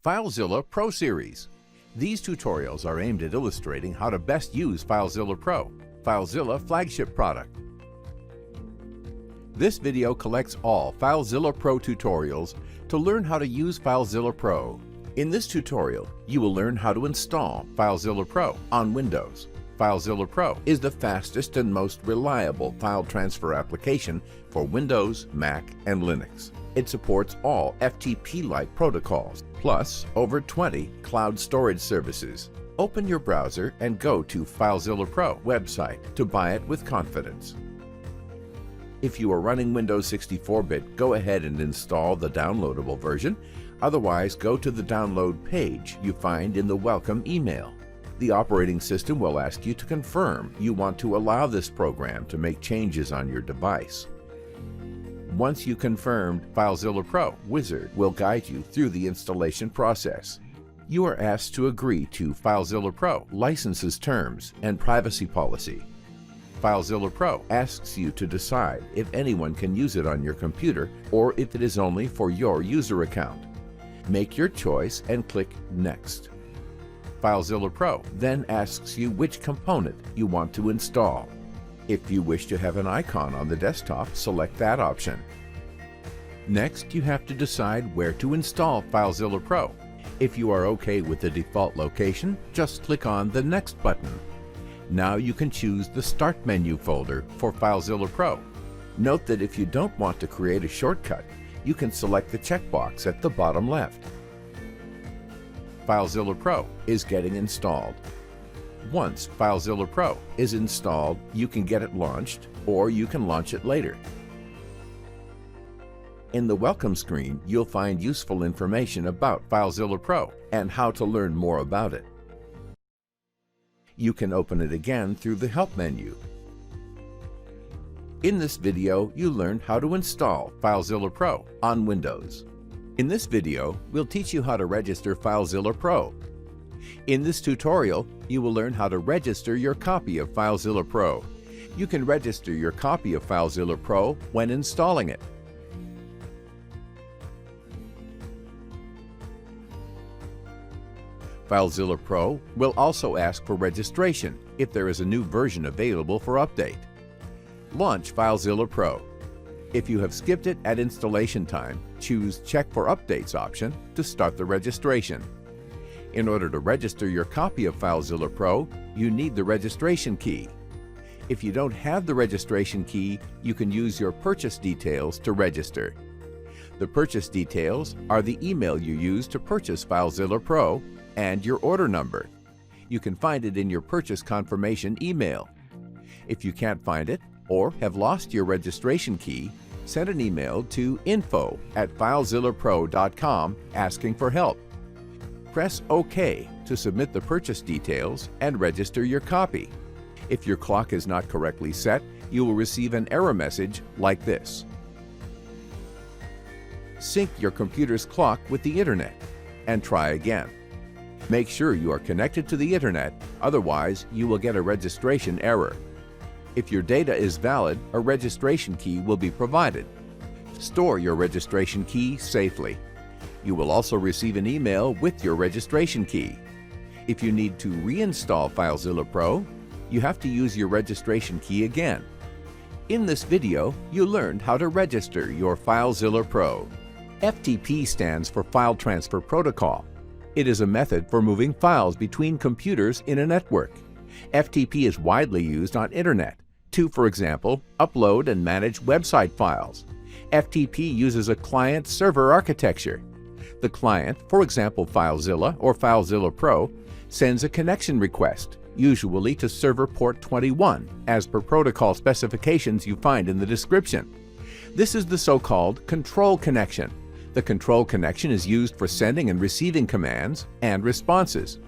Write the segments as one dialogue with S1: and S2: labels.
S1: FileZilla Pro Series. These tutorials are aimed at illustrating how to best use FileZilla Pro, FileZilla flagship product. This video collects all FileZilla Pro tutorials to learn how to use FileZilla Pro. In this tutorial, you will learn how to install FileZilla Pro on Windows. FileZilla Pro is the fastest and most reliable file transfer application for Windows, Mac, and Linux. It supports all FTP-like protocols, plus over 20 cloud storage services. Open your browser and go to FileZilla Pro website to buy it with confidence. If you are running Windows 64-bit, go ahead and install the downloadable version. Otherwise, go to the download page you find in the welcome email. The operating system will ask you to confirm you want to allow this program to make changes on your device. Once you confirmed FileZilla Pro, Wizard will guide you through the installation process. You are asked to agree to FileZilla Pro licenses terms and privacy policy. FileZilla Pro asks you to decide if anyone can use it on your computer or if it is only for your user account. Make your choice and click Next. FileZilla Pro then asks you which component you want to install. If you wish to have an icon on the desktop, select that option. Next, you have to decide where to install FileZilla Pro. If you are okay with the default location, just click on the Next button. Now you can choose the Start menu folder for FileZilla Pro. Note that if you don't want to create a shortcut, you can select the checkbox at the bottom left. FileZilla Pro is getting installed. Once FileZilla Pro is installed, you can get it launched or you can launch it later. In the welcome screen, you'll find useful information about FileZilla Pro and how to learn more about it. You can open it again through the Help menu. In this video, you learned how to install FileZilla Pro on Windows. In this video, we'll teach you how to register FileZilla Pro. In this tutorial, you will learn how to register your copy of FileZilla Pro. You can register your copy of FileZilla Pro when installing it. FileZilla Pro will also ask for registration if there is a new version available for update. Launch FileZilla Pro. If you have skipped it at installation time, choose Check for Updates option to start the registration. In order to register your copy of FileZilla Pro, you need the registration key. If you don't have the registration key, you can use your purchase details to register. The purchase details are the email you used to purchase FileZilla Pro and your order number. You can find it in your purchase confirmation email. If you can't find it or have lost your registration key, send an email to info@filezillapro.com asking for help. Press OK to submit the purchase details and register your copy. If your clock is not correctly set, you will receive an error message like this. Sync your computer's clock with the Internet and try again. Make sure you are connected to the Internet, otherwise you will get a registration error. If your data is valid, a registration key will be provided. Store your registration key safely. You will also receive an email with your registration key. If you need to reinstall FileZilla Pro, you have to use your registration key again. In this video, you learned how to register your FileZilla Pro. FTP stands for File Transfer Protocol. It is a method for moving files between computers in a network. FTP is widely used on Internet to, for example, upload and manage website files. FTP uses a client-server architecture. The client, for example FileZilla or FileZilla Pro, sends a connection request, usually to server port 21, as per protocol specifications you find in the description. This is the so-called control connection. The control connection is used for sending and receiving commands and responses.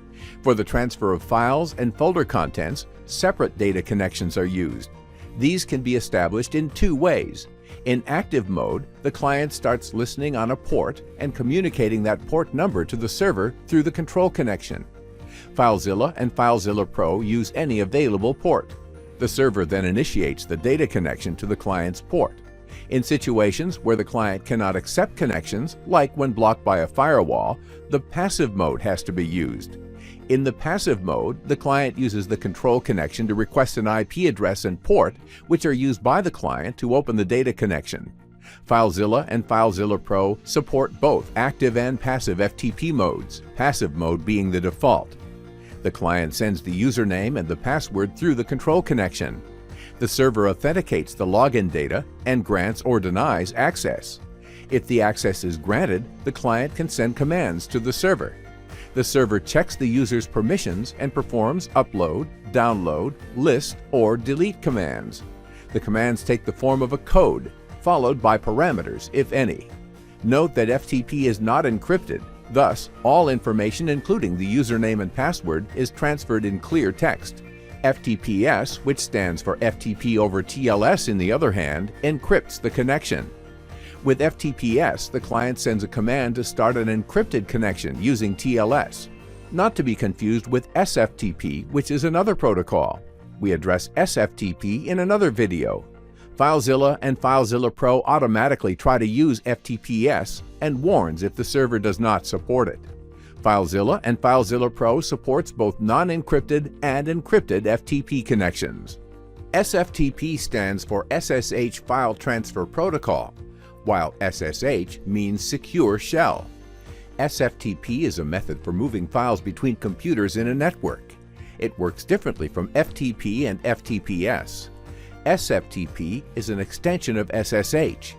S1: For the transfer of files and folder contents, separate data connections are used. These can be established in two ways. In active mode, the client starts listening on a port and communicating that port number to the server through the control connection. FileZilla and FileZilla Pro use any available port. The server then initiates the data connection to the client's port. In situations where the client cannot accept connections, like when blocked by a firewall, the passive mode has to be used. In the passive mode, the client uses the control connection to request an IP address and port, which are used by the client to open the data connection. FileZilla and FileZilla Pro support both active and passive FTP modes, passive mode being the default. The client sends the username and the password through the control connection. The server authenticates the login data and grants or denies access. If the access is granted, the client can send commands to the server. The server checks the user's permissions and performs upload, download, list, or delete commands. The commands take the form of a code, followed by parameters, if any. Note that FTP is not encrypted. Thus, all information including the username and password is transferred in clear text. FTPS, which stands for FTP over TLS in the other hand, encrypts the connection. With FTPS, the client sends a command to start an encrypted connection using TLS. Not to be confused with SFTP, which is another protocol. We address SFTP in another video. FileZilla and FileZilla Pro automatically try to use FTPS and warns if the server does not support it. FileZilla and FileZilla Pro supports both non-encrypted and encrypted FTP connections. SFTP stands for SSH File Transfer Protocol, while SSH means Secure Shell. SFTP is a method for moving files between computers in a network. It works differently from FTP and FTPS. SFTP is an extension of SSH.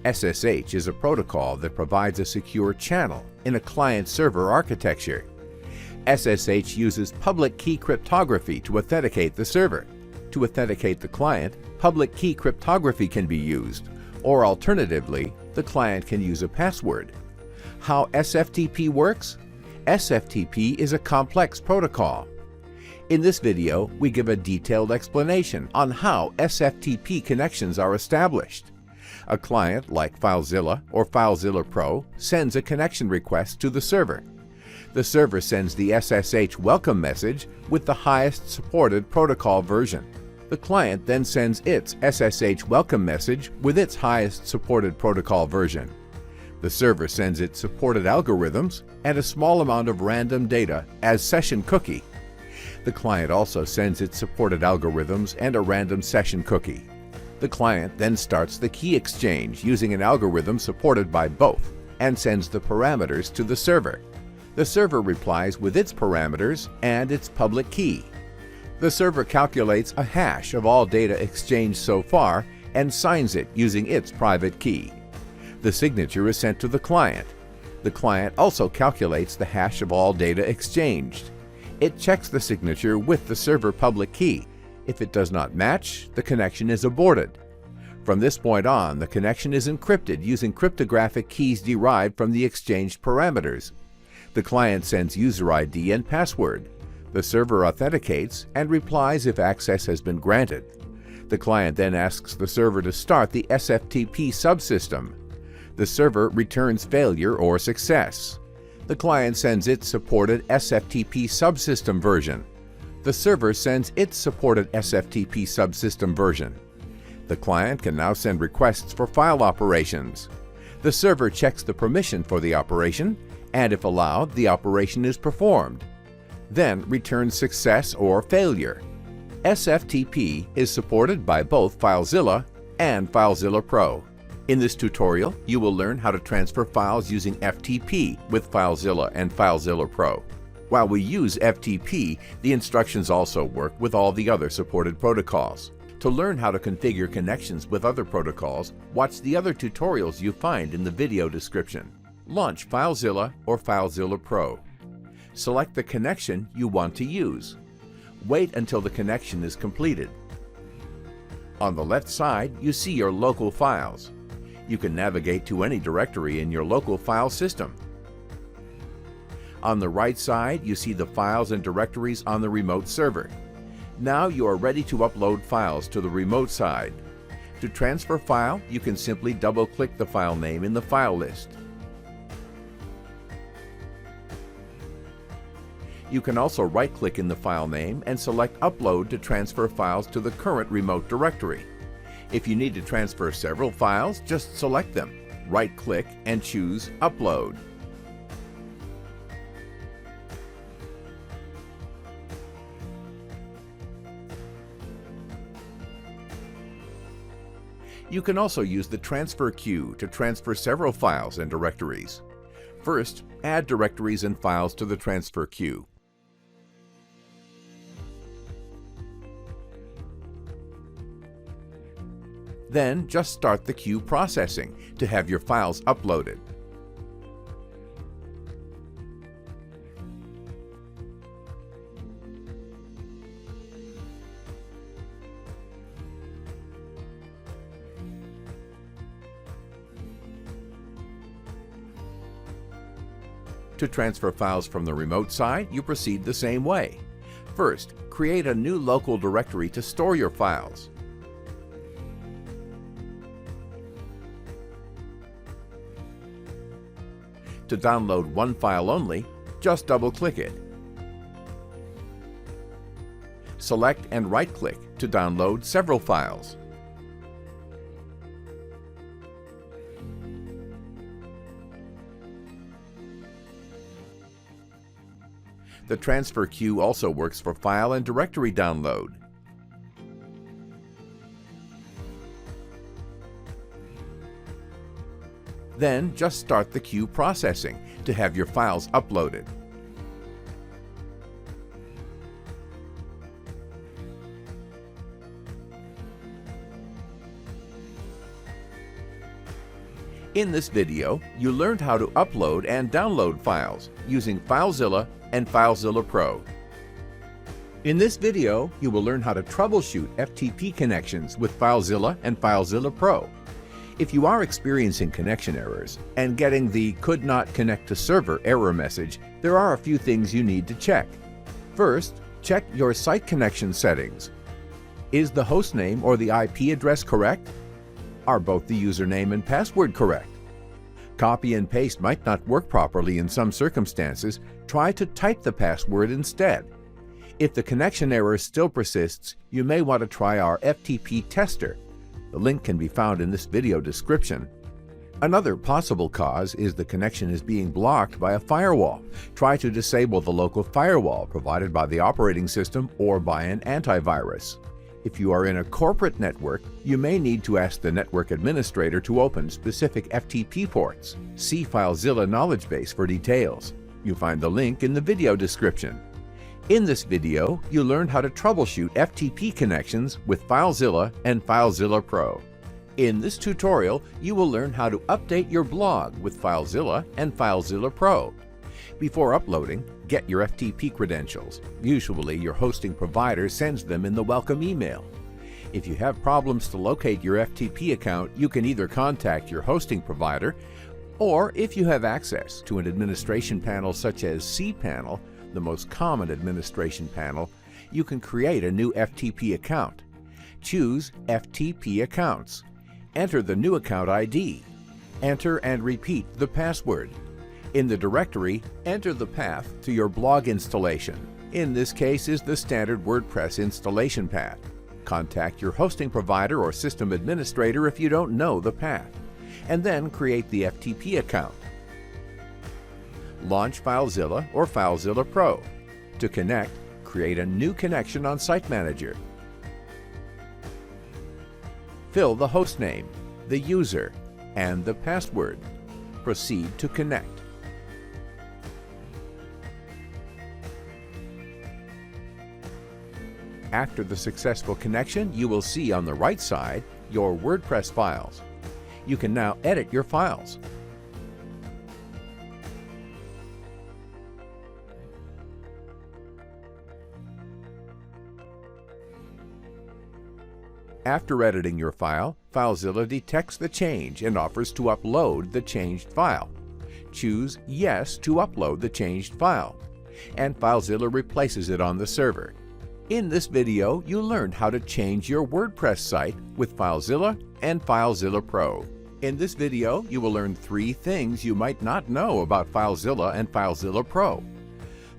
S1: SSH is a protocol that provides a secure channel in a client-server architecture. SSH uses public key cryptography to authenticate the server. To authenticate the client, public key cryptography can be used, or alternatively, the client can use a password. How SFTP works? SFTP is a complex protocol. In this video, we give a detailed explanation on how SFTP connections are established. A client like FileZilla or FileZilla Pro sends a connection request to the server. The server sends the SSH welcome message with the highest supported protocol version. The client then sends its SSH welcome message with its highest supported protocol version. The server sends its supported algorithms and a small amount of random data as session cookie. The client also sends its supported algorithms and a random session cookie. The client then starts the key exchange using an algorithm supported by both and sends the parameters to the server. The server replies with its parameters and its public key. The server calculates a hash of all data exchanged so far and signs it using its private key. The signature is sent to the client. The client also calculates the hash of all data exchanged. It checks the signature with the server public key. If it does not match, the connection is aborted. From this point on, the connection is encrypted using cryptographic keys derived from the exchanged parameters. The client sends user ID and password. The server authenticates and replies if access has been granted. The client then asks the server to start the SFTP subsystem. The server returns failure or success. The client sends its supported SFTP subsystem version. The server sends its supported SFTP subsystem version. The client can now send requests for file operations. The server checks the permission for the operation, and if allowed, the operation is performed. Then returns success or failure. SFTP is supported by both FileZilla and FileZilla Pro. In this tutorial, you will learn how to transfer files using FTP with FileZilla and FileZilla Pro. While we use FTP, the instructions also work with all the other supported protocols. To learn how to configure connections with other protocols, watch the other tutorials you find in the video description. Launch FileZilla or FileZilla Pro. Select the connection you want to use. Wait until the connection is completed. On the left side, you see your local files. You can navigate to any directory in your local file system. On the right side, you see the files and directories on the remote server. Now you are ready to upload files to the remote side. To transfer file, you can simply double-click the file name in the file list. You can also right-click in the file name and select Upload to transfer files to the current remote directory. If you need to transfer several files, just select them, right-click, and choose Upload. You can also use the transfer queue to transfer several files and directories. First, add directories and files to the transfer queue. Then, just start the queue processing to have your files uploaded. To transfer files from the remote side, you proceed the same way. First, create a new local directory to store your files. To download one file only, just double-click it. Select and right-click to download several files. The transfer queue also works for file and directory download. Then just start the queue processing to have your files uploaded. In this video, you learned how to upload and download files using FileZilla and FileZilla Pro. In this video, you will learn how to troubleshoot FTP connections with FileZilla and FileZilla Pro. If you are experiencing connection errors and getting the "could not connect to server" error message, there are a few things you need to check. First, check your site connection settings. Is the hostname or the IP address correct? Are both the username and password correct? Copy and paste might not work properly in some circumstances. Try to type the password instead. If the connection error still persists, you may want to try our FTP tester. The link can be found in this video description. Another possible cause is the connection is being blocked by a firewall. Try to disable the local firewall provided by the operating system or by an antivirus. If you are in a corporate network, you may need to ask the network administrator to open specific FTP ports. See FileZilla Knowledge Base for details. You'll find the link in the video description. In this video, you learned how to troubleshoot FTP connections with FileZilla and FileZilla Pro. In this tutorial, you will learn how to update your blog with FileZilla and FileZilla Pro. Before uploading, get your FTP credentials. Usually, your hosting provider sends them in the welcome email. If you have problems to locate your FTP account, you can either contact your hosting provider, or if you have access to an administration panel such as cPanel, the most common administration panel, you can create a new FTP account. Choose FTP Accounts. Enter the new account ID. Enter and repeat the password. In the directory, enter the path to your blog installation. In this case is the standard WordPress installation path. Contact your hosting provider or system administrator if you don't know the path, and then create the FTP account. Launch FileZilla or FileZilla Pro. To connect, create a new connection on Site Manager. Fill the hostname, the user, and the password. Proceed to connect. After the successful connection, you will see on the right side your WordPress files. You can now edit your files. After editing your file, FileZilla detects the change and offers to upload the changed file. Choose Yes to upload the changed file, and FileZilla replaces it on the server. In this video, you learned how to change your WordPress site with FileZilla and FileZilla Pro. In this video, you will learn 3 things you might not know about FileZilla and FileZilla Pro.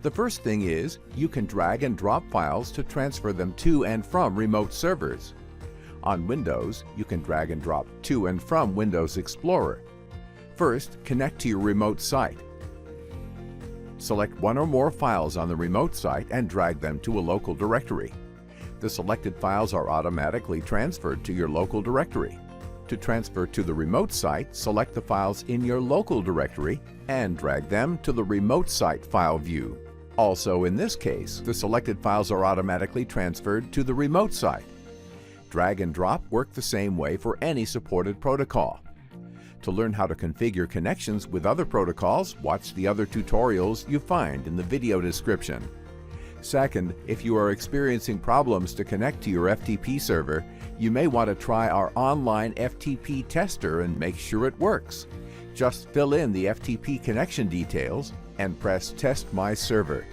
S1: The first thing is, you can drag and drop files to transfer them to and from remote servers. On Windows, you can drag and drop to and from Windows Explorer. First, connect to your remote site. Select one or more files on the remote site and drag them to a local directory. The selected files are automatically transferred to your local directory. To transfer to the remote site, select the files in your local directory and drag them to the remote site file view. Also, in this case, the selected files are automatically transferred to the remote site. Drag and drop work the same way for any supported protocol. To learn how to configure connections with other protocols, watch the other tutorials you find in the video description. Second, if you are experiencing problems to connect to your FTP server, you may want to try our online FTP tester and make sure it works. Just fill in the FTP connection details and press Test My Server.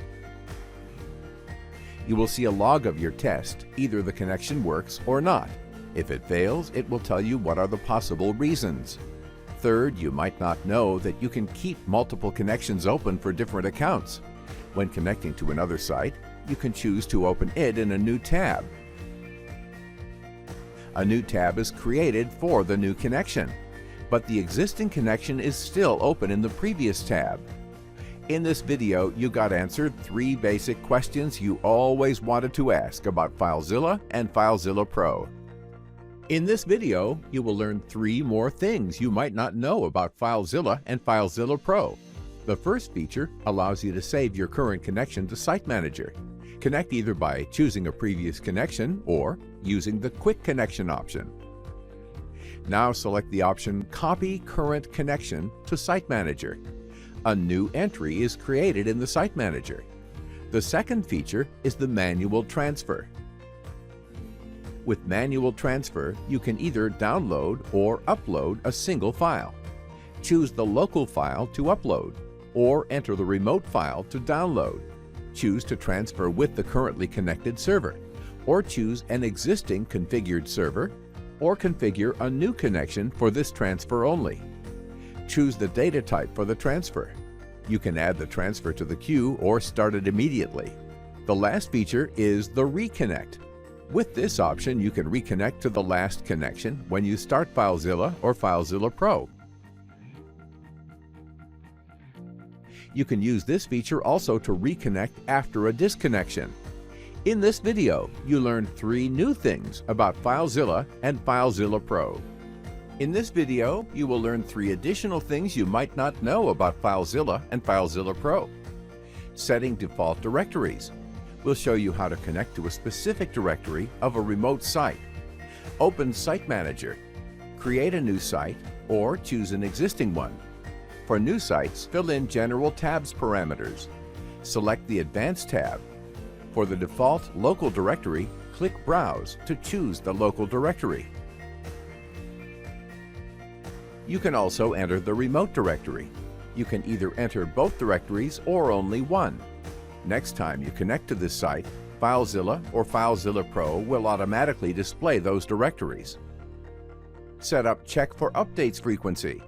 S1: You will see a log of your test. Either the connection works or not. If it fails, it will tell you what are the possible reasons. Third, you might not know that you can keep multiple connections open for different accounts. When connecting to another site, you can choose to open it in a new tab. A new tab is created for the new connection, but the existing connection is still open in the previous tab. In this video, you got answered 3 basic questions you always wanted to ask about FileZilla and FileZilla Pro. In this video, you will learn 3 more things you might not know about FileZilla and FileZilla Pro. The first feature allows you to save your current connection to Site Manager. Connect either by choosing a previous connection or using the Quick Connection option. Now select the option Copy Current Connection to Site Manager. A new entry is created in the Site Manager. The second feature is the Manual Transfer. With Manual Transfer, you can either download or upload a single file. Choose the local file to upload, or enter the remote file to download. Choose to transfer with the currently connected server, or choose an existing configured server, or configure a new connection for this transfer only. Choose the data type for the transfer. You can add the transfer to the queue or start it immediately. The last feature is the Reconnect. With this option, you can reconnect to the last connection when you start FileZilla or FileZilla Pro. You can use this feature also to reconnect after a disconnection. In this video, you learned 3 new things about FileZilla and FileZilla Pro. In this video, you will learn 3 additional things you might not know about FileZilla and FileZilla Pro. Setting default directories. We'll show you how to connect to a specific directory of a remote site. Open Site Manager. Create a new site or choose an existing one. For new sites, fill in General Tabs parameters. Select the Advanced tab. For the default local directory, click Browse to choose the local directory. You can also enter the remote directory. You can either enter both directories or only one. Next time you connect to this site, FileZilla or FileZilla Pro will automatically display those directories. Set up Check for Updates frequency.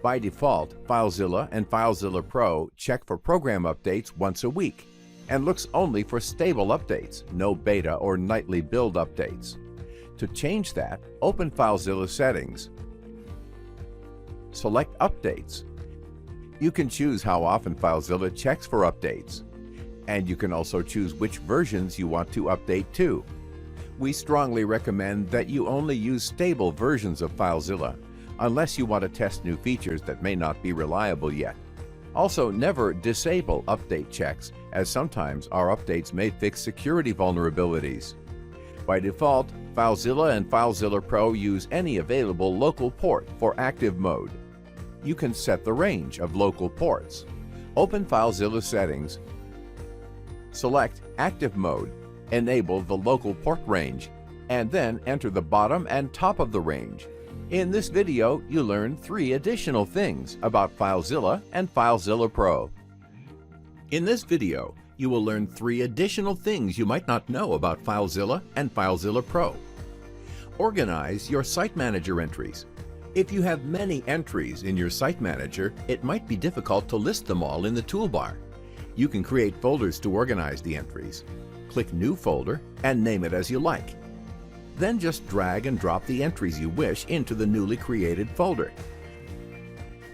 S1: By default, FileZilla and FileZilla Pro check for program updates once a week and looks only for stable updates, no beta or nightly build updates. To change that, open FileZilla Settings. Select Updates. You can choose how often FileZilla checks for updates. And you can also choose which versions you want to update to. We strongly recommend that you only use stable versions of FileZilla, unless you want to test new features that may not be reliable yet. Also, never disable update checks, as sometimes our updates may fix security vulnerabilities. By default, FileZilla and FileZilla Pro use any available local port for Active Mode. You can set the range of local ports. Open FileZilla Settings. Select Active Mode, enable the local port range, and then enter the bottom and top of the range. In this video, you learn 3 additional things about FileZilla and FileZilla Pro. In this video, you will learn 3 additional things you might not know about FileZilla and FileZilla Pro. Organize your Site Manager entries. If you have many entries in your Site Manager, it might be difficult to list them all in the toolbar. You can create folders to organize the entries. Click New Folder and name it as you like. Then just drag and drop the entries you wish into the newly created folder.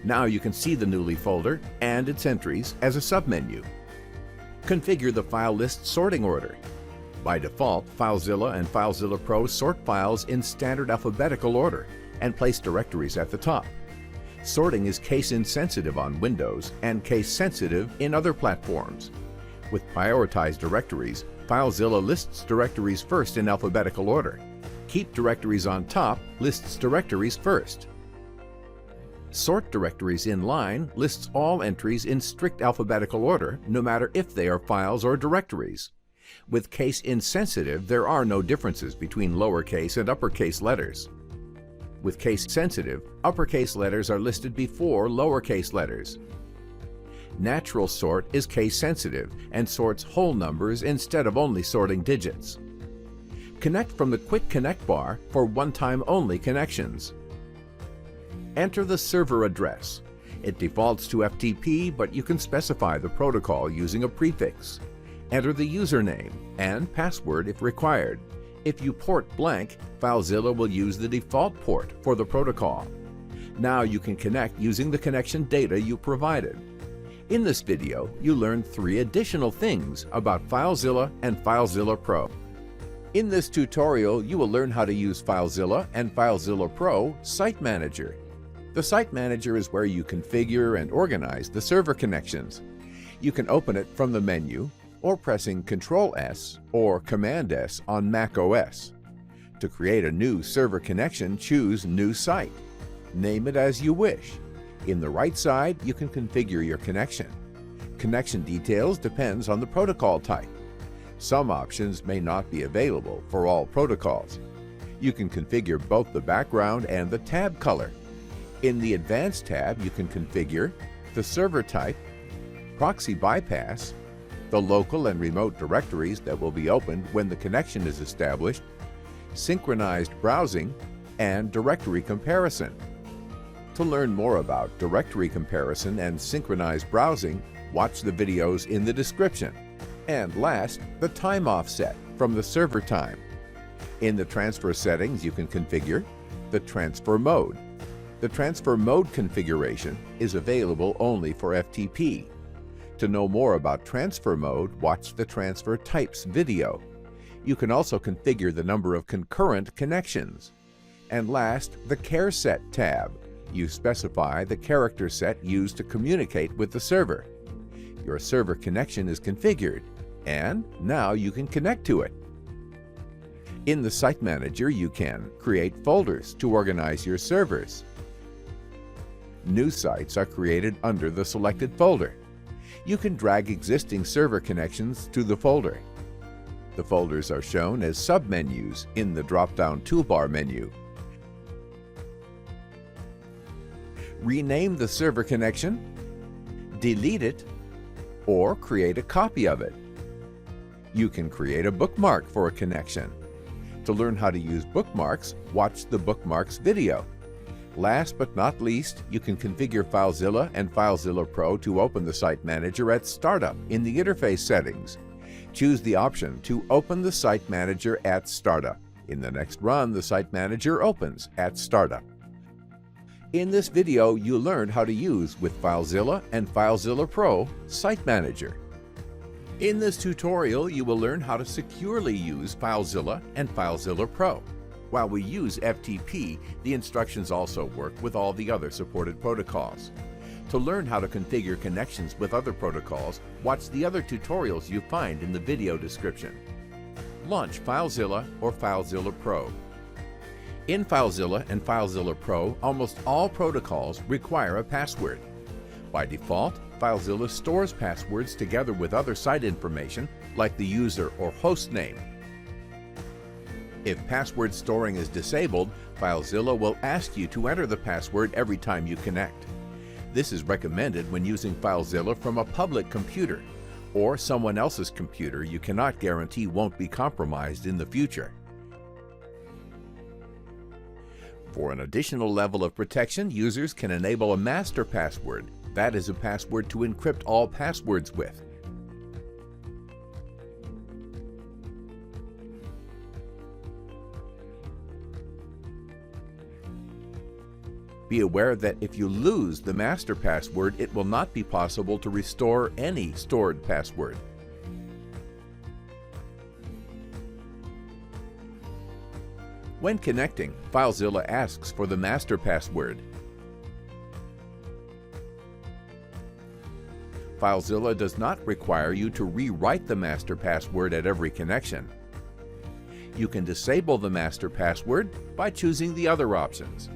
S1: Now you can see the newly folder and its entries as a submenu. Configure the file list sorting order. By default, FileZilla and FileZilla Pro sort files in standard alphabetical order and place directories at the top. Sorting is case-insensitive on Windows and case-sensitive in other platforms. With prioritized directories, FileZilla lists directories first in alphabetical order. Keep directories on top lists directories first. Sort directories in line lists all entries in strict alphabetical order, no matter if they are files or directories. With case insensitive, there are no differences between lowercase and uppercase letters. With case sensitive, uppercase letters are listed before lowercase letters. Natural sort is case sensitive and sorts whole numbers instead of only sorting digits. Connect from the Quick Connect bar for one-time only connections. Enter the server address. It defaults to FTP, but you can specify the protocol using a prefix. Enter the username and password if required. If you port blank, FileZilla will use the default port for the protocol. Now you can connect using the connection data you provided. In this video, you learned 3 additional things about FileZilla and FileZilla Pro. In this tutorial, you will learn how to use FileZilla and FileZilla Pro Site Manager. The Site Manager is where you configure and organize the server connections. You can open it from the menu or pressing Ctrl+S or Command+S on Mac OS. To create a new server connection, choose New Site. Name it as you wish. In the right side, you can configure your connection. Connection details depends on the protocol type. Some options may not be available for all protocols. You can configure both the background and the tab color. In the Advanced tab, you can configure the server type, proxy bypass, the local and remote directories that will be opened when the connection is established, synchronized browsing, and directory comparison. To learn more about directory comparison and synchronized browsing, watch the videos in the description. And last, the time offset from the server time. In the transfer settings, you can configure the transfer mode. The transfer mode configuration is available only for FTP. To know more about transfer mode, watch the transfer types video. You can also configure the number of concurrent connections. And last, the care set tab. You specify the character set used to communicate with the server. Your server connection is configured, and now you can connect to it. In the Site Manager, you can create folders to organize your servers. New sites are created under the selected folder. You can drag existing server connections to the folder. The folders are shown as submenus in the drop-down toolbar menu. Rename the server connection, delete it, or create a copy of it. You can create a bookmark for a connection. To learn how to use bookmarks, watch the Bookmarks video. Last but not least, you can configure FileZilla and FileZilla Pro to open the Site Manager at Startup in the interface settings. Choose the option to open the Site Manager at Startup. In the next run, the Site Manager opens at Startup. In this video, you learned how to use with FileZilla and FileZilla Pro Site Manager. In this tutorial, you will learn how to securely use FileZilla and FileZilla Pro. While we use FTP, the instructions also work with all the other supported protocols. To learn how to configure connections with other protocols, watch the other tutorials you find in the video description. Launch FileZilla or FileZilla Pro. In FileZilla and FileZilla Pro, almost all protocols require a password. By default, FileZilla stores passwords together with other site information like the user or host name. If password storing is disabled, FileZilla will ask you to enter the password every time you connect. This is recommended when using FileZilla from a public computer or someone else's computer you cannot guarantee won't be compromised in the future. For an additional level of protection, users can enable a master password. That is a password to encrypt all passwords with. Be aware that if you lose the master password, it will not be possible to restore any stored password. When connecting, FileZilla asks for the master password. FileZilla does not require you to rewrite the master password at every connection. You can disable the master password by choosing the other options.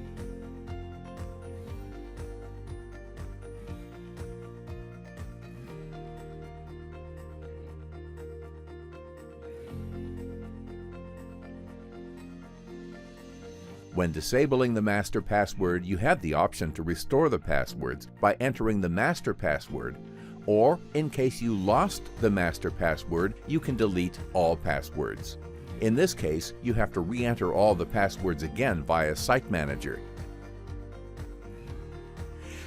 S1: When disabling the master password, you have the option to restore the passwords by entering the master password, or in case you lost the master password, you can delete all passwords. In this case, you have to re-enter all the passwords again via Site Manager.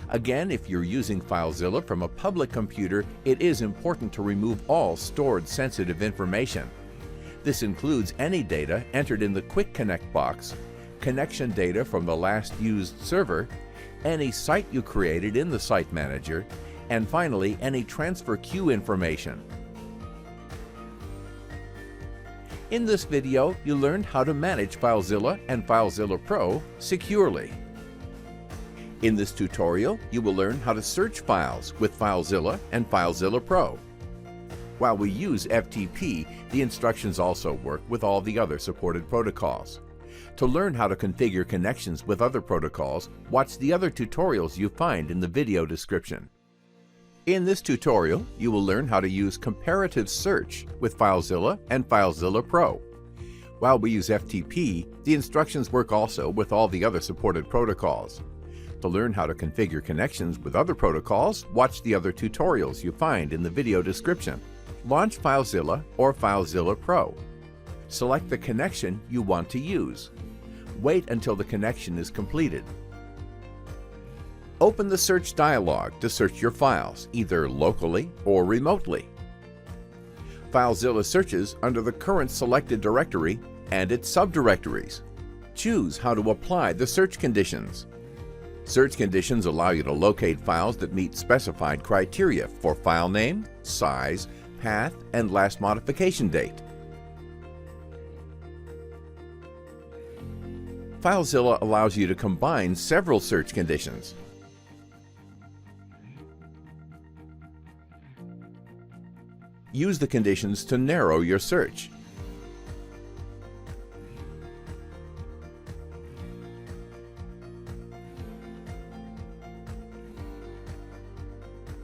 S1: Again, if you're using FileZilla from a public computer, it is important to remove all stored sensitive information. This includes any data entered in the quickconnect box, connection data from the last used server, any site you created in the Site Manager, and finally, any transfer queue information. In this video, you learned how to manage FileZilla and FileZilla Pro securely. In this tutorial, you will learn how to search files with FileZilla and FileZilla Pro. While we use FTP, the instructions also work with all the other supported protocols. To learn how to configure connections with other protocols, watch the other tutorials you find in the video description. In this tutorial, you will learn how to use comparative search with FileZilla and FileZilla Pro. While we use FTP, the instructions work also with all the other supported protocols. To learn how to configure connections with other protocols, watch the other tutorials you find in the video description. Launch FileZilla or FileZilla Pro. Select the connection you want to use. Wait until the connection is completed. Open the search dialog to search your files, either locally or remotely. FileZilla searches under the current selected directory and its subdirectories. Choose how to apply the search conditions. Search conditions allow you to locate files that meet specified criteria for file name, size, path, and last modification date. FileZilla allows you to combine several search conditions. Use the conditions to narrow your search.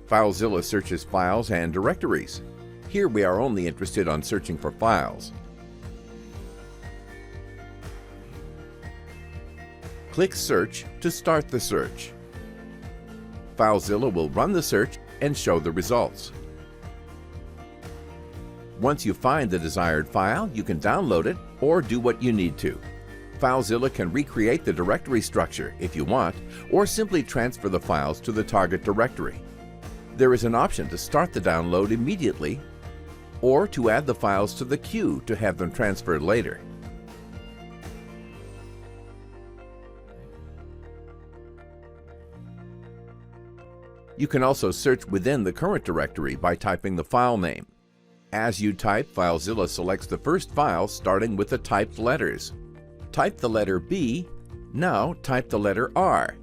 S1: FileZilla searches files and directories. Here we are only interested on searching for files. Click Search to start the search. FileZilla will run the search and show the results. Once you find the desired file, you can download it or do what you need to. FileZilla can recreate the directory structure if you want, or simply transfer the files to the target directory. There is an option to start the download immediately or to add the files to the queue to have them transferred later. You can also search within the current directory by typing the file name. As you type, FileZilla selects the first file starting with the typed letters. Type the letter B, now type the letter R.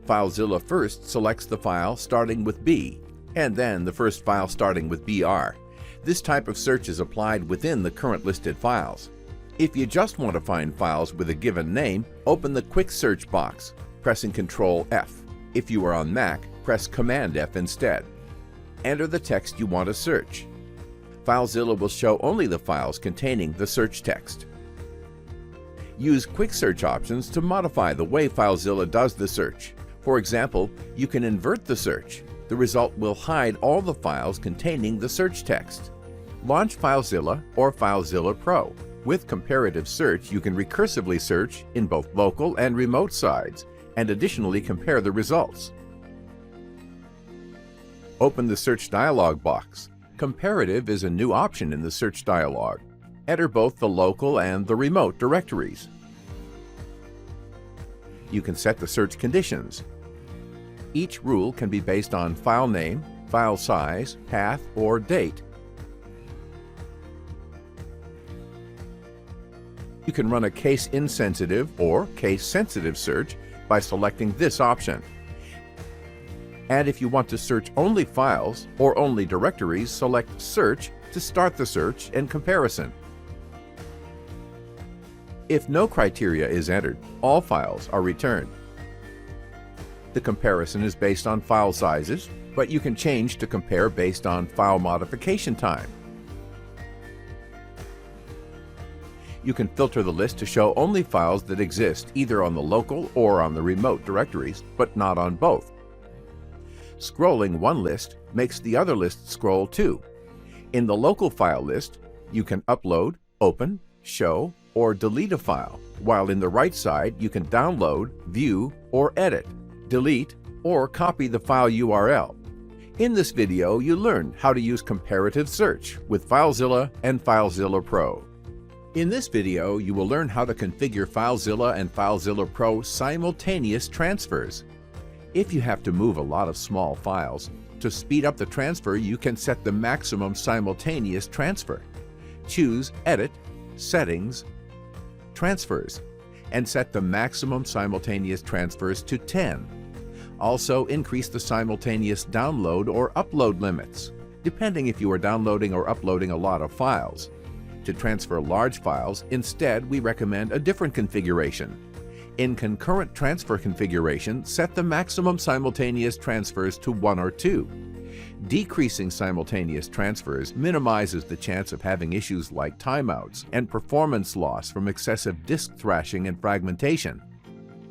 S1: FileZilla first selects the file starting with B, and then the first file starting with BR. This type of search is applied within the current listed files. If you just want to find files with a given name, open the Quick Search box, pressing Ctrl F. If you are on Mac, press Command F instead. Enter the text you want to search. FileZilla will show only the files containing the search text. Use Quick Search options to modify the way FileZilla does the search. For example, you can invert the search. The result will hide all the files containing the search text. Launch FileZilla or FileZilla Pro. With comparative search, you can recursively search in both local and remote sides, and additionally compare the results. Open the search dialog box. Comparative is a new option in the search dialog. Enter both the local and the remote directories. You can set the search conditions. Each rule can be based on file name, file size, path, or date. You can run a case-insensitive or case-sensitive search by selecting this option. And if you want to search only files or only directories, select Search to start the search and comparison. If no criteria is entered, all files are returned. The comparison is based on file sizes, but you can change to compare based on file modification time. You can filter the list to show only files that exist either on the local or on the remote directories, but not on both. Scrolling one list makes the other list scroll too. In the local file list, you can upload, open, show, or delete a file, while in the right side you can download, view, or edit, delete, or copy the file URL. In this video, you learn how to use comparative search with FileZilla and FileZilla Pro. In this video, you will learn how to configure FileZilla and FileZilla Pro simultaneous transfers. If you have to move a lot of small files, to speed up the transfer, you can set the maximum simultaneous transfer. Choose Edit, Settings, Transfers, and set the maximum simultaneous transfers to 10. Also, increase the simultaneous download or upload limits, depending if you are downloading or uploading a lot of files. To transfer large files, instead, we recommend a different configuration. In concurrent transfer configuration, set the maximum simultaneous transfers to 1 or 2. Decreasing simultaneous transfers minimizes the chance of having issues like timeouts and performance loss from excessive disk thrashing and fragmentation.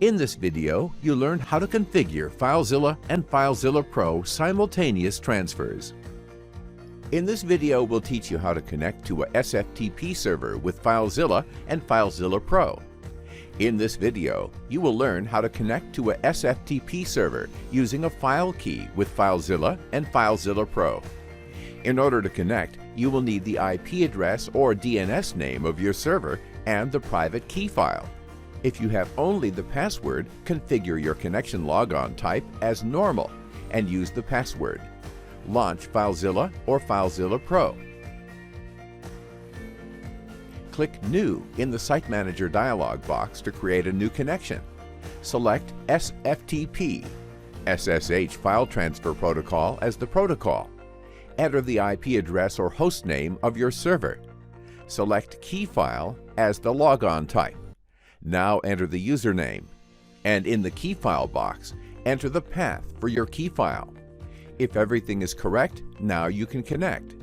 S1: In this video, you learn how to configure FileZilla and FileZilla Pro simultaneous transfers. In this video, we'll teach you how to connect to a SFTP server with FileZilla and FileZilla Pro. In this video, you will learn how to connect to a SFTP server using a file key with FileZilla and FileZilla Pro. In order to connect, you will need the IP address or DNS name of your server and the private key file. If you have only the password, configure your connection logon type as normal and use the password. Launch FileZilla or FileZilla Pro. Click New in the Site Manager dialog box to create a new connection. Select SFTP, SSH File Transfer Protocol as the protocol. Enter the IP address or host name of your server. Select Key File as the logon type. Now enter the username. And in the key file box, enter the path for your key file. If everything is correct, now you can connect.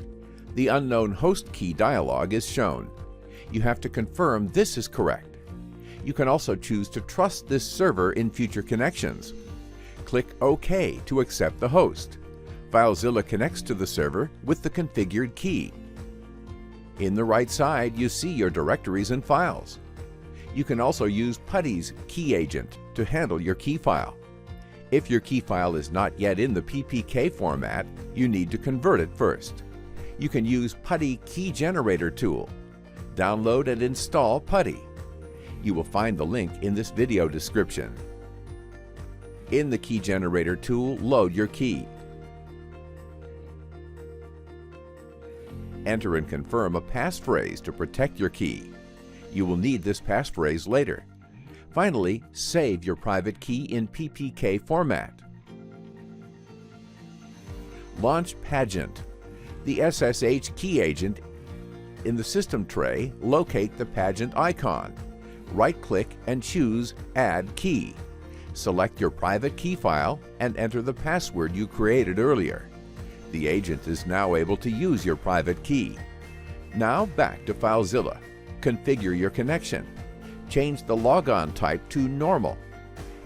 S1: The unknown host key dialog is shown. You have to confirm this is correct. You can also choose to trust this server in future connections. Click OK to accept the host. FileZilla connects to the server with the configured key. In the right side, you see your directories and files. You can also use PuTTY's key agent to handle your key file. If your key file is not yet in the PPK format, you need to convert it first. You can use PuTTY Key Generator tool. Download and install PuTTY. You will find the link in this video description. In the Key Generator tool, load your key. Enter and confirm a passphrase to protect your key. You will need this passphrase later. Finally, save your private key in PPK format. Launch Pagent. The SSH key agent. In the system tray, locate the Pagent icon. Right-click and choose Add Key. Select your private key file and enter the password you created earlier. The agent is now able to use your private key. Now back to FileZilla. Configure your connection. Change the logon type to normal.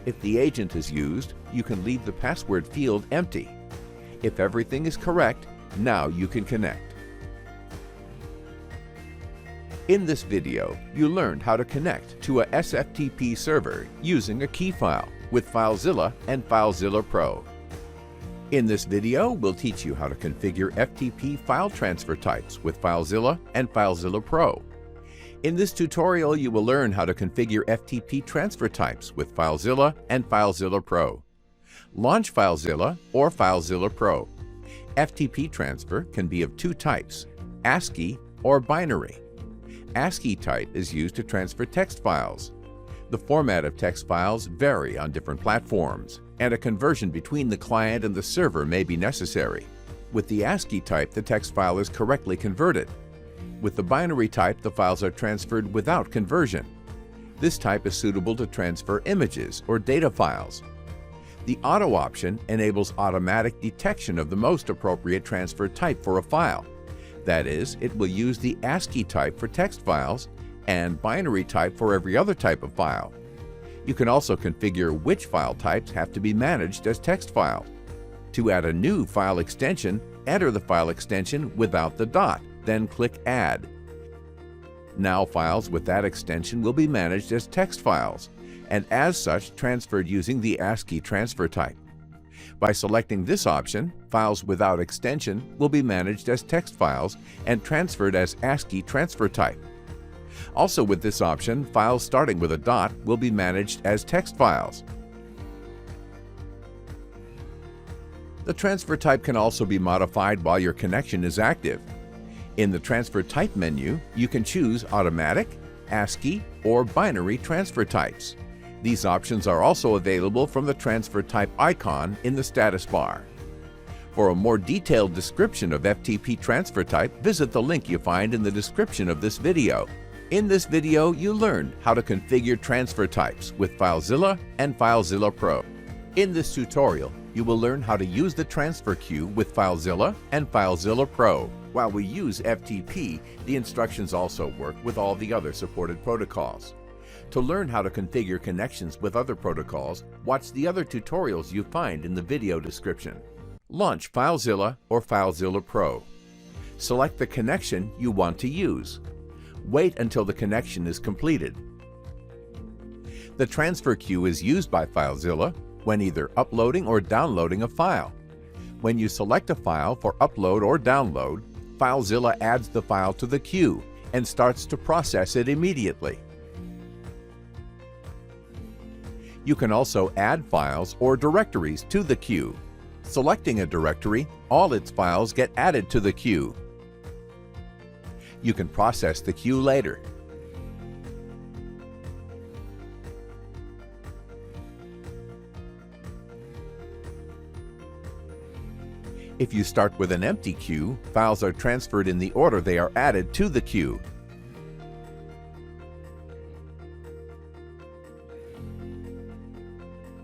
S1: If the agent is used, you can leave the password field empty. If everything is correct, now you can connect. In this video, you learned how to connect to a SFTP server using a key file with FileZilla and FileZilla Pro. In this video, we'll teach you how to configure FTP file transfer types with FileZilla and FileZilla Pro. In this tutorial, you will learn how to configure FTP transfer types with FileZilla and FileZilla Pro. Launch FileZilla or FileZilla Pro. FTP transfer can be of two types, ASCII or binary. ASCII type is used to transfer text files. The format of text files vary on different platforms, and a conversion between the client and the server may be necessary. With the ASCII type, the text file is correctly converted. With the binary type, the files are transferred without conversion. This type is suitable to transfer images or data files. The Auto option enables automatic detection of the most appropriate transfer type for a file. That is, it will use the ASCII type for text files and binary type for every other type of file. You can also configure which file types have to be managed as text files. To add a new file extension, enter the file extension without the dot, then click Add. Now files with that extension will be managed as text files, and as such transferred using the ASCII transfer type. By selecting this option, files without extension will be managed as text files and transferred as ASCII transfer type. Also with this option, files starting with a dot will be managed as text files. The transfer type can also be modified while your connection is active. In the Transfer Type menu, you can choose Automatic, ASCII, or Binary transfer types. These options are also available from the Transfer Type icon in the status bar. For a more detailed description of FTP transfer type, visit the link you find in the description of this video. In this video, you learned how to configure transfer types with FileZilla and FileZilla Pro. In this tutorial, you will learn how to use the transfer queue with FileZilla and FileZilla Pro. While we use FTP, the instructions also work with all the other supported protocols. To learn how to configure connections with other protocols, watch the other tutorials you find in the video description. Launch FileZilla or FileZilla Pro. Select the connection you want to use. Wait until the connection is completed. The transfer queue is used by FileZilla when either uploading or downloading a file. When you select a file for upload or download, FileZilla adds the file to the queue and starts to process it immediately. You can also add files or directories to the queue. Selecting a directory, all its files get added to the queue. You can process the queue later. If you start with an empty queue, files are transferred in the order they are added to the queue.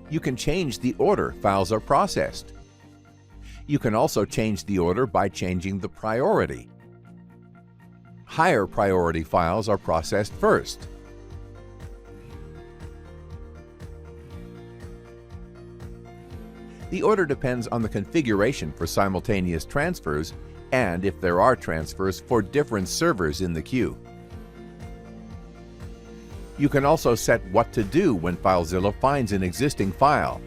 S1: You can change the order files are processed. You can also change the order by changing the priority. Higher priority files are processed first. The order depends on the configuration for simultaneous transfers and if there are transfers for different servers in the queue. You can also set what to do when FileZilla finds an existing file.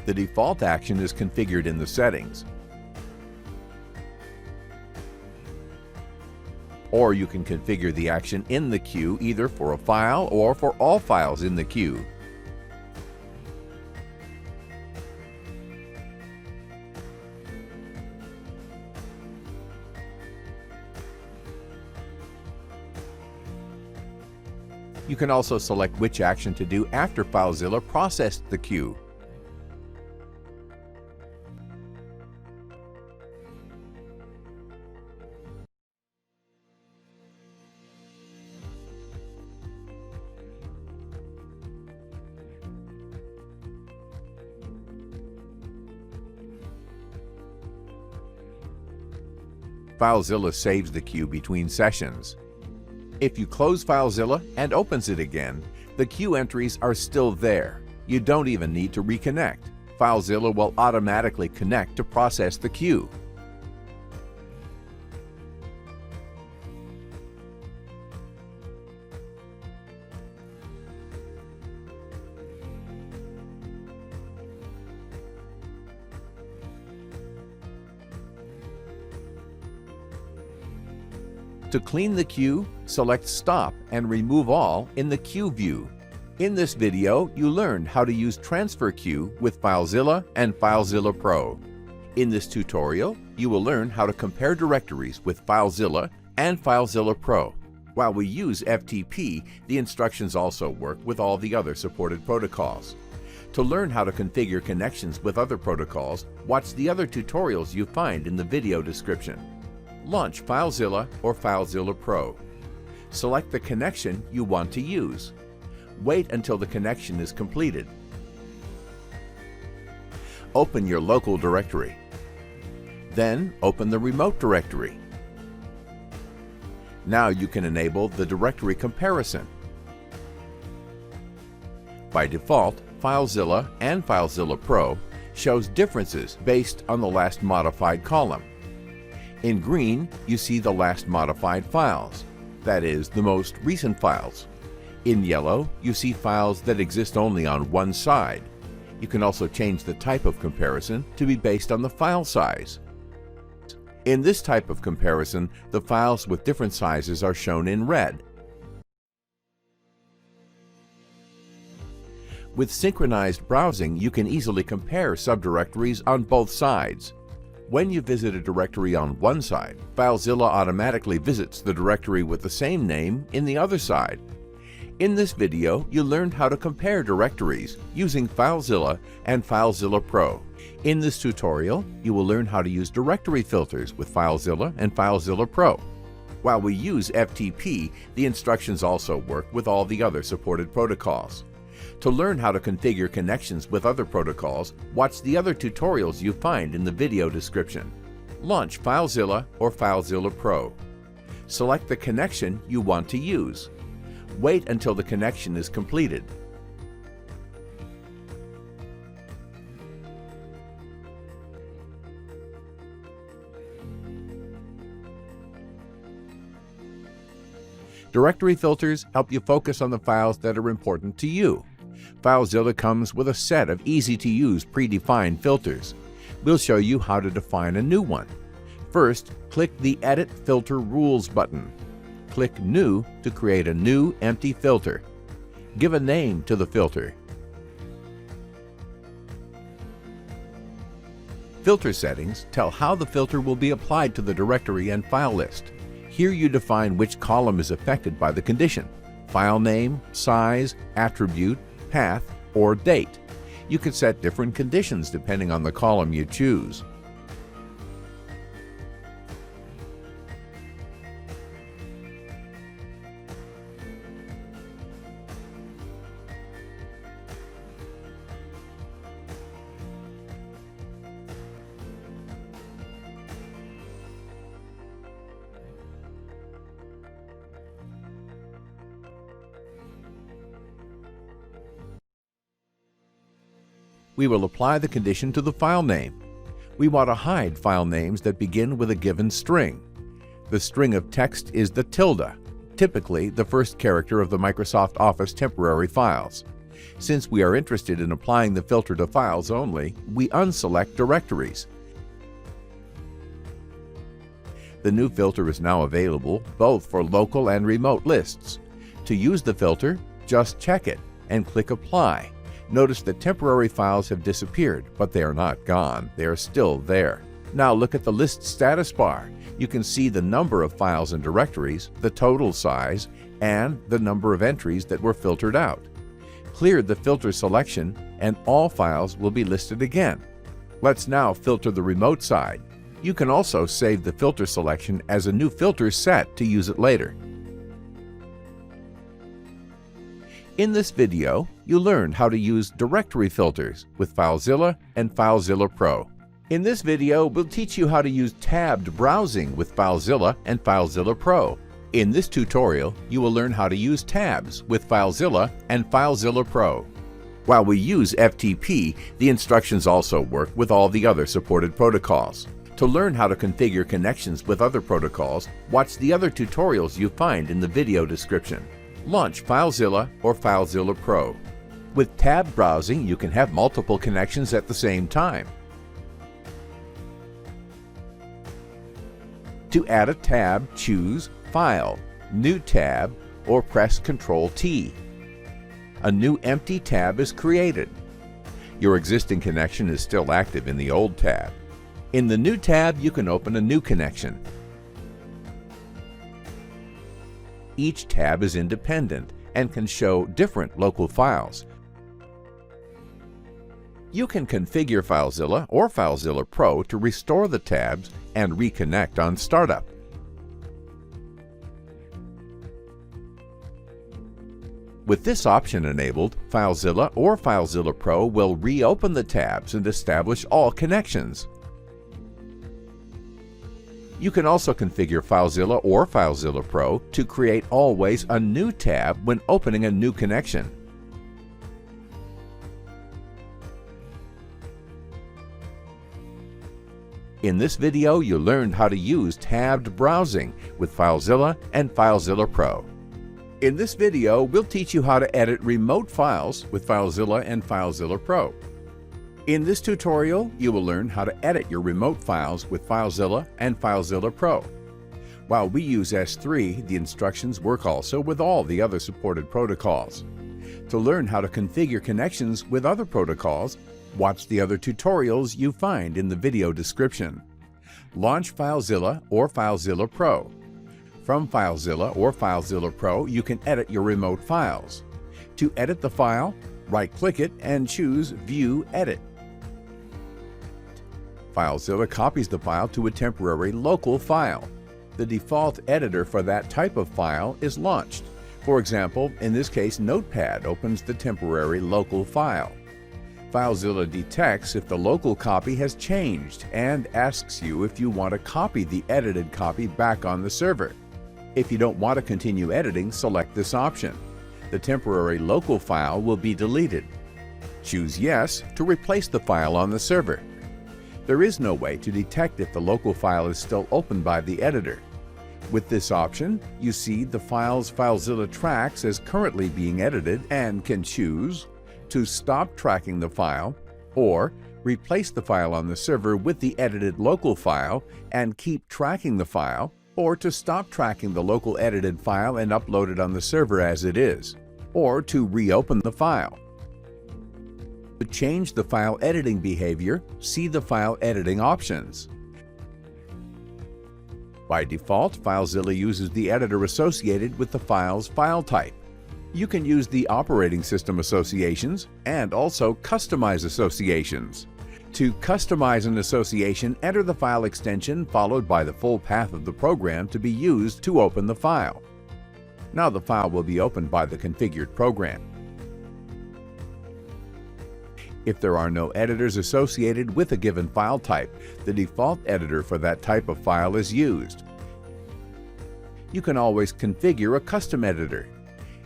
S1: The default action is configured in the settings. Or you can configure the action in the queue either for a file or for all files in the queue. You can also select which action to do after FileZilla processed the queue. FileZilla saves the queue between sessions. If you close FileZilla and opens it again, the queue entries are still there. You don't even need to reconnect. FileZilla will automatically connect to process the queue. To clean the queue, select Stop and Remove All in the Queue view. In this video, you learned how to use Transfer Queue with FileZilla and FileZilla Pro. In this tutorial, you will learn how to compare directories with FileZilla and FileZilla Pro. While we use FTP, the instructions also work with all the other supported protocols. To learn how to configure connections with other protocols, watch the other tutorials you find in the video description. Launch FileZilla or FileZilla Pro. Select the connection you want to use. Wait until the connection is completed. Open your local directory. Then open the remote directory. Now you can enable the directory comparison. By default, FileZilla and FileZilla Pro shows differences based on the last modified column. In green, you see the last modified files, that is, the most recent files. In yellow, you see files that exist only on one side. You can also change the type of comparison to be based on the file size. In this type of comparison, the files with different sizes are shown in red. With synchronized browsing, you can easily compare subdirectories on both sides. When you visit a directory on one side, FileZilla automatically visits the directory with the same name in the other side. In this video, you learned how to compare directories using FileZilla and FileZilla Pro. In this tutorial, you will learn how to use directory filters with FileZilla and FileZilla Pro. While we use FTP, the instructions also work with all the other supported protocols. To learn how to configure connections with other protocols, watch the other tutorials you find in the video description. Launch FileZilla or FileZilla Pro. Select the connection you want to use. Wait until the connection is completed. Directory filters help you focus on the files that are important to you. FileZilla comes with a set of easy-to-use predefined filters. We'll show you how to define a new one. First, click the Edit Filter Rules button. Click New to create a new empty filter. Give a name to the filter. Filter settings tell how the filter will be applied to the directory and file list. Here you define which column is affected by the condition: file name, size, attribute, path, or date. You can set different conditions depending on the column you choose. We will apply the condition to the file name. We want to hide file names that begin with a given string. The string of text is the tilde, typically the first character of the Microsoft Office temporary files. Since we are interested in applying the filter to files only, we unselect directories. The new filter is now available both for local and remote lists. To use the filter, just check it and click Apply. Notice that temporary files have disappeared, but they are not gone. They are still there. Now look at the list status bar. You can see the number of files and directories, the total size, and the number of entries that were filtered out. Clear the filter selection, and all files will be listed again. Let's now filter the remote side. You can also save the filter selection as a new filter set to use it later. In this video, you learned how to use directory filters with FileZilla and FileZilla Pro. In this video, we'll teach you how to use tabbed browsing with FileZilla and FileZilla Pro. In this tutorial, you will learn how to use tabs with FileZilla and FileZilla Pro. While we use FTP, the instructions also work with all the other supported protocols. To learn how to configure connections with other protocols, watch the other tutorials you find in the video description. Launch FileZilla or FileZilla Pro. With tab browsing, you can have multiple connections at the same time. To add a tab, choose File, New tab, or press Ctrl-T. A new empty tab is created. Your existing connection is still active in the old tab. In the new tab, you can open a new connection. Each tab is independent and can show different local files. You can configure FileZilla or FileZilla Pro to restore the tabs and reconnect on startup. With this option enabled, FileZilla or FileZilla Pro will reopen the tabs and establish all connections. You can also configure FileZilla or FileZilla Pro to create always a new tab when opening a new connection. In this video, you learned how to use tabbed browsing with FileZilla and FileZilla Pro. In this video, we'll teach you how to edit remote files with FileZilla and FileZilla Pro. In this tutorial, you will learn how to edit your remote files with FileZilla and FileZilla Pro. While we use S3, the instructions work also with all the other supported protocols. To learn how to configure connections with other protocols, watch the other tutorials you find in the video description. Launch FileZilla or FileZilla Pro. From FileZilla or FileZilla Pro, you can edit your remote files. To edit the file, right-click it and choose View Edit. FileZilla copies the file to a temporary local file. The default editor for that type of file is launched. For example, in this case, Notepad opens the temporary local file. FileZilla detects if the local copy has changed and asks you if you want to copy the edited copy back on the server. If you don't want to continue editing, select this option. The temporary local file will be deleted. Choose Yes to replace the file on the server. There is no way to detect if the local file is still open by the editor. With this option, you see the files FileZilla tracks as currently being edited and can choose to stop tracking the file or replace the file on the server with the edited local file and keep tracking the file, or to stop tracking the local edited file and upload it on the server as it is, or to reopen the file. To change the file editing behavior, see the file editing options. By default, FileZilla uses the editor associated with the file's file type. You can use the operating system associations and also customize associations. To customize an association, enter the file extension followed by the full path of the program to be used to open the file. Now the file will be opened by the configured program. If there are no editors associated with a given file type, the default editor for that type of file is used. You can always configure a custom editor.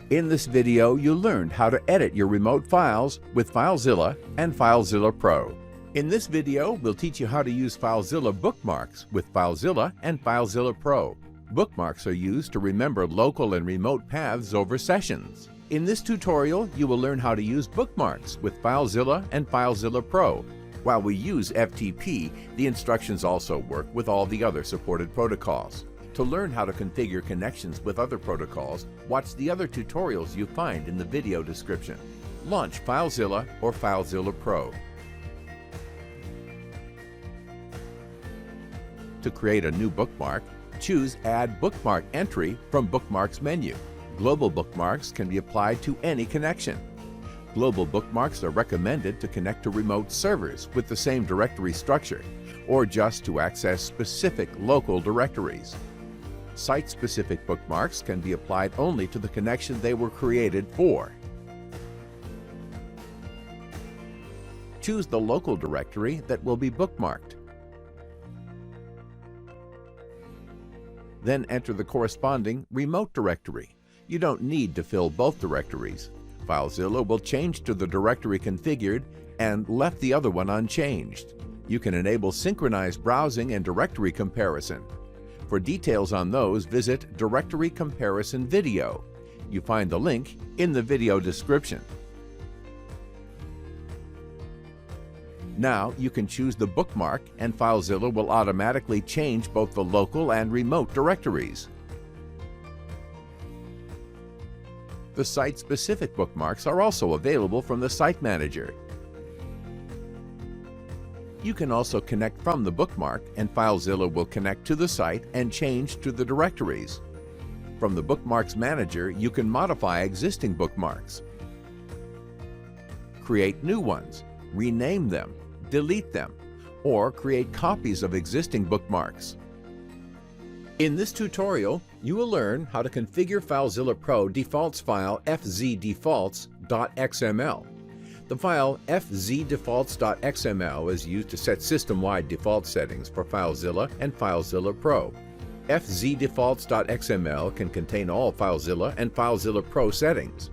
S1: In this video, you learned how to edit your remote files with FileZilla and FileZilla Pro. In this video, we'll teach you how to use FileZilla bookmarks with FileZilla and FileZilla Pro. Bookmarks are used to remember local and remote paths over sessions. In this tutorial, you will learn how to use bookmarks with FileZilla and FileZilla Pro. While we use FTP, the instructions also work with all the other supported protocols. To learn how to configure connections with other protocols, watch the other tutorials you find in the video description. Launch FileZilla or FileZilla Pro. To create a new bookmark, choose Add Bookmark Entry from Bookmarks menu. Global bookmarks can be applied to any connection. Global bookmarks are recommended to connect to remote servers with the same directory structure, or just to access specific local directories. Site-specific bookmarks can be applied only to the connection they were created for. Choose the local directory that will be bookmarked. Then enter the corresponding remote directory. You don't need to fill both directories. FileZilla will change to the directory configured and left the other one unchanged. You can enable synchronized browsing and directory comparison. For details on those, visit Directory Comparison Video. You find the link in the video description. Now you can choose the bookmark and FileZilla will automatically change both the local and remote directories. The site-specific bookmarks are also available from the Site Manager. You can also connect from the bookmark, and FileZilla will connect to the site and change to the directories. From the Bookmarks Manager, you can modify existing bookmarks, create new ones, rename them, delete them, or create copies of existing bookmarks. In this tutorial, you will learn how to configure FileZilla Pro defaults file fzdefaults.xml. The file fzdefaults.xml is used to set system-wide default settings for FileZilla and FileZilla Pro. fzdefaults.xml can contain all FileZilla and FileZilla Pro settings.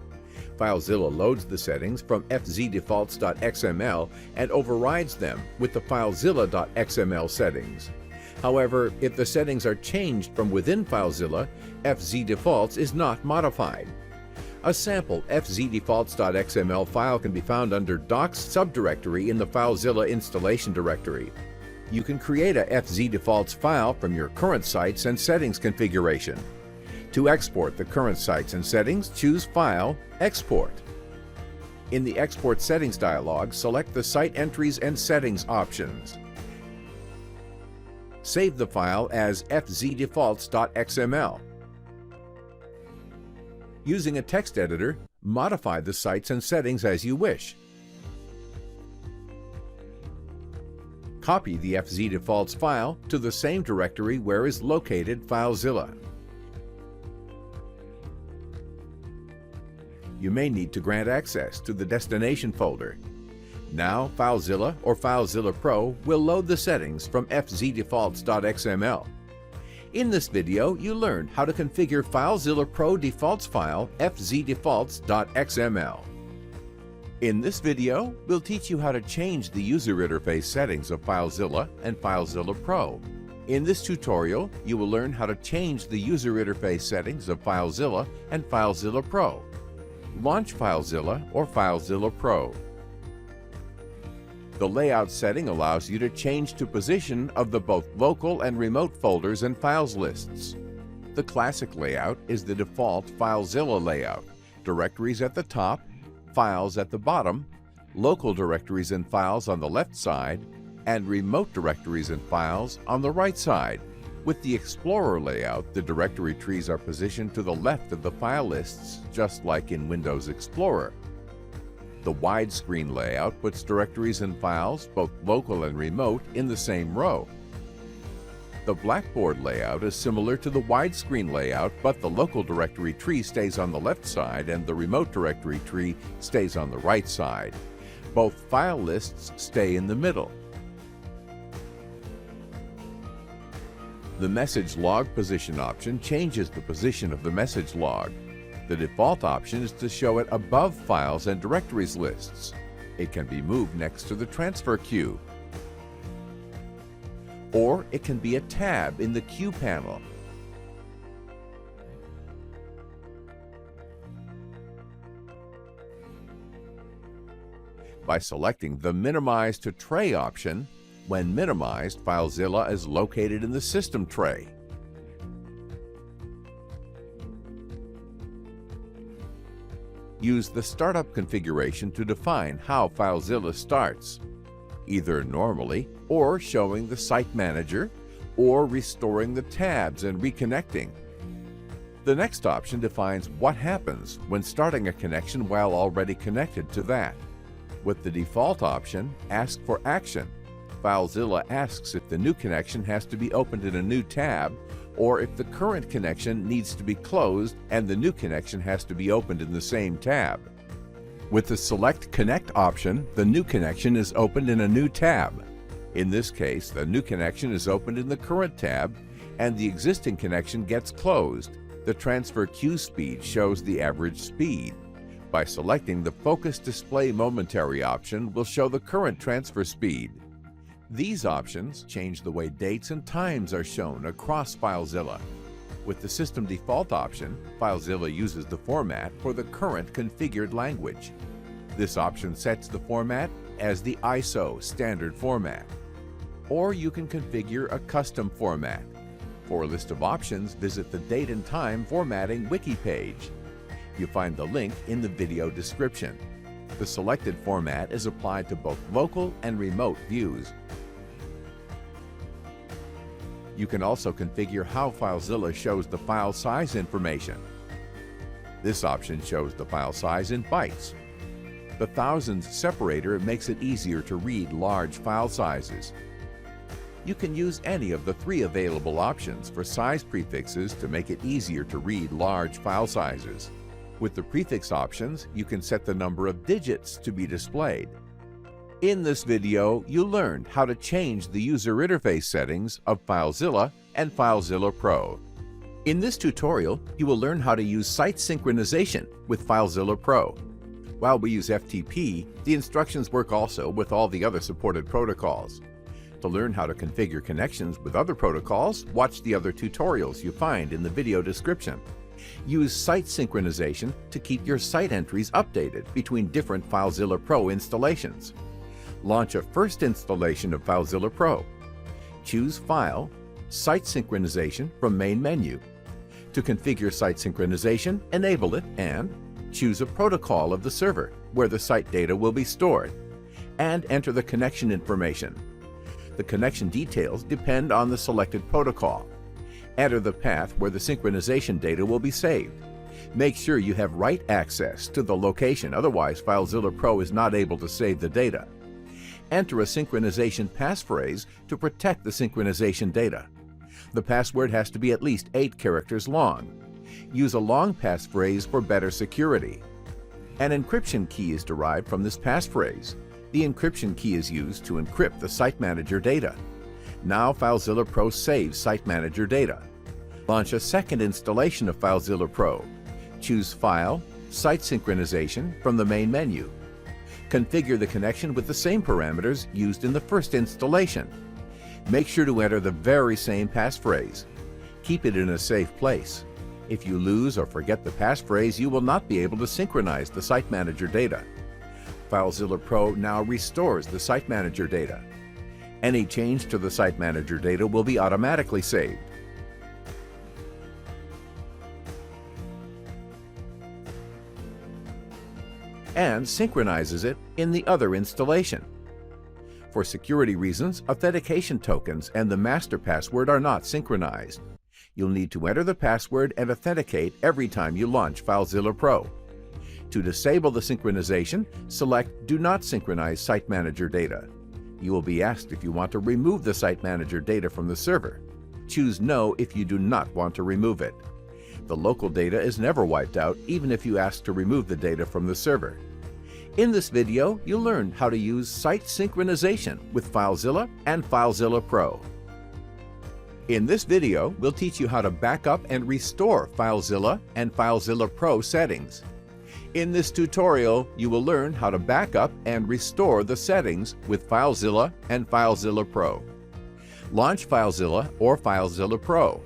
S1: FileZilla loads the settings from fzdefaults.xml and overrides them with the FileZilla.xml settings. However, if the settings are changed from within FileZilla, fzdefaults is not modified. A sample fzdefaults.xml file can be found under Docs subdirectory in the FileZilla installation directory. You can create a fzdefaults file from your current sites and settings configuration. To export the current sites and settings, choose File, Export. In the Export Settings dialog, select the Site Entries and Settings options. Save the file as fzdefaults.xml. Using a text editor, modify the sites and settings as you wish. Copy the fzdefaults file to the same directory where is located FileZilla. You may need to grant access to the destination folder. Now, FileZilla or FileZilla Pro will load the settings from fzdefaults.xml. In this video, you learned how to configure FileZilla Pro defaults file fzdefaults.xml. In this video, we'll teach you how to change the user interface settings of FileZilla and FileZilla Pro. In this tutorial, you will learn how to change the user interface settings of FileZilla and FileZilla Pro. Launch FileZilla or FileZilla Pro. The layout setting allows you to change to position of the both local and remote folders and files lists. The classic layout is the default FileZilla layout: directories at the top, files at the bottom, local directories and files on the left side, and remote directories and files on the right side. With the Explorer layout, the directory trees are positioned to the left of the file lists, just like in Windows Explorer. The widescreen layout puts directories and files, both local and remote, in the same row. The Blackboard layout is similar to the widescreen layout, but the local directory tree stays on the left side and the remote directory tree stays on the right side. Both file lists stay in the middle. The message log position option changes the position of the message log. The default option is to show it above files and directories lists. It can be moved next to the transfer queue. Or it can be a tab in the queue panel. By selecting the Minimize to Tray option, when minimized, FileZilla is located in the system tray. Use the Startup configuration to define how FileZilla starts, either normally, or showing the Site Manager, or restoring the tabs and reconnecting. The next option defines what happens when starting a connection while already connected to that. With the default option, Ask for Action, FileZilla asks if the new connection has to be opened in a new tab, or if the current connection needs to be closed and the new connection has to be opened in the same tab. With the Select Connect option, the new connection is opened in a new tab. In this case, the new connection is opened in the current tab, and the existing connection gets closed. The transfer queue speed shows the average speed. By selecting the Focus Display Momentary option will show the current transfer speed. These options change the way dates and times are shown across FileZilla. With the System Default option, FileZilla uses the format for the current configured language. This option sets the format as the ISO standard format. Or you can configure a custom format. For a list of options, visit the Date and Time Formatting wiki page. You find the link in the video description. The selected format is applied to both local and remote views. You can also configure how FileZilla shows the file size information. This option shows the file size in bytes. The thousands separator makes it easier to read large file sizes. You can use any of the 3 available options for size prefixes to make it easier to read large file sizes. With the prefix options, you can set the number of digits to be displayed. In this video, you learned how to change the user interface settings of FileZilla and FileZilla Pro. In this tutorial, you will learn how to use site synchronization with FileZilla Pro. While we use FTP, the instructions work also with all the other supported protocols. To learn how to configure connections with other protocols, watch the other tutorials you find in the video description. Use site synchronization to keep your site entries updated between different FileZilla Pro installations. Launch a first installation of FileZilla Pro. Choose File, Site Synchronization from Main menu. To configure site synchronization, enable it and choose a protocol of the server where the site data will be stored, and enter the connection information. The connection details depend on the selected protocol. Enter the path where the synchronization data will be saved. Make sure you have write access to the location, otherwise FileZilla Pro is not able to save the data. Enter a synchronization passphrase to protect the synchronization data. The password has to be at least 8 characters long. Use a long passphrase for better security. An encryption key is derived from this passphrase. The encryption key is used to encrypt the Site Manager data. Now FileZilla Pro saves Site Manager data. Launch a second installation of FileZilla Pro. Choose File, Site Synchronization from the main menu. Configure the connection with the same parameters used in the first installation. Make sure to enter the very same passphrase. Keep it in a safe place. If you lose or forget the passphrase, you will not be able to synchronize the Site Manager data. FileZilla Pro now restores the Site Manager data. Any change to the Site Manager data will be automatically saved. And synchronizes it in the other installation. For security reasons, authentication tokens and the master password are not synchronized. You'll need to enter the password and authenticate every time you launch FileZilla Pro. To disable the synchronization, select Do Not Synchronize Site Manager Data. You will be asked if you want to remove the Site Manager data from the server. Choose No if you do not want to remove it. The local data is never wiped out, even if you ask to remove the data from the server. In this video, you'll learn how to use site synchronization with FileZilla and FileZilla Pro. In this video, we'll teach you how to back up and restore FileZilla and FileZilla Pro settings. In this tutorial, you will learn how to back up and restore the settings with FileZilla and FileZilla Pro. Launch FileZilla or FileZilla Pro.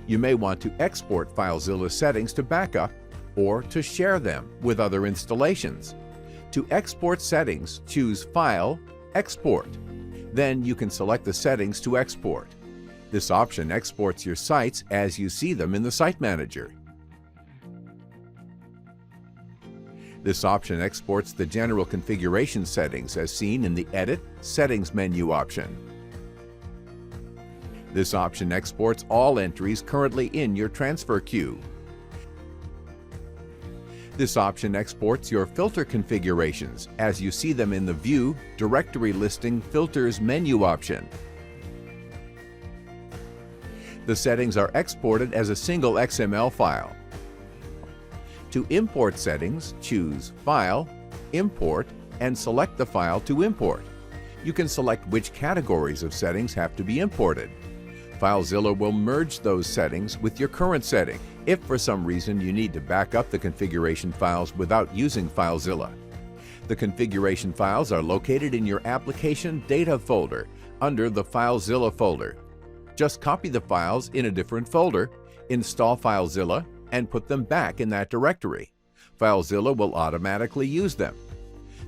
S1: You may want to export FileZilla settings to backup or to share them with other installations. To export settings, choose File, Export. Then you can select the settings to export. This option exports your sites as you see them in the Site Manager. This option exports the general configuration settings as seen in the Edit Settings menu option. This option exports all entries currently in your transfer queue. This option exports your filter configurations as you see them in the View Directory Listing Filters menu option. The settings are exported as a single XML file. To import settings, choose File, Import, and select the file to import. You can select which categories of settings have to be imported. FileZilla will merge those settings with your current setting if for some reason you need to back up the configuration files without using FileZilla. The configuration files are located in your Application Data folder under the FileZilla folder. Just copy the files in a different folder, install FileZilla, and put them back in that directory. FileZilla will automatically use them.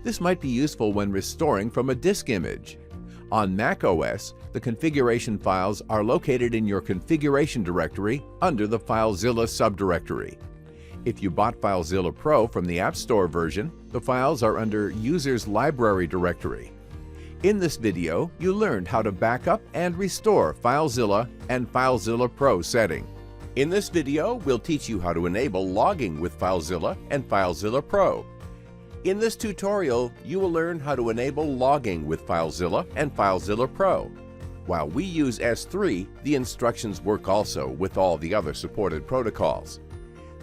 S1: This might be useful when restoring from a disk image. On Mac OS, the configuration files are located in your configuration directory under the FileZilla subdirectory. If you bought FileZilla Pro from the App Store version, the files are under User's Library directory. In this video, you learned how to backup and restore FileZilla and FileZilla Pro setting. In this video, we'll teach you how to enable logging with FileZilla and FileZilla Pro. In this tutorial, you will learn how to enable logging with FileZilla and FileZilla Pro. While we use S3, the instructions work also with all the other supported protocols.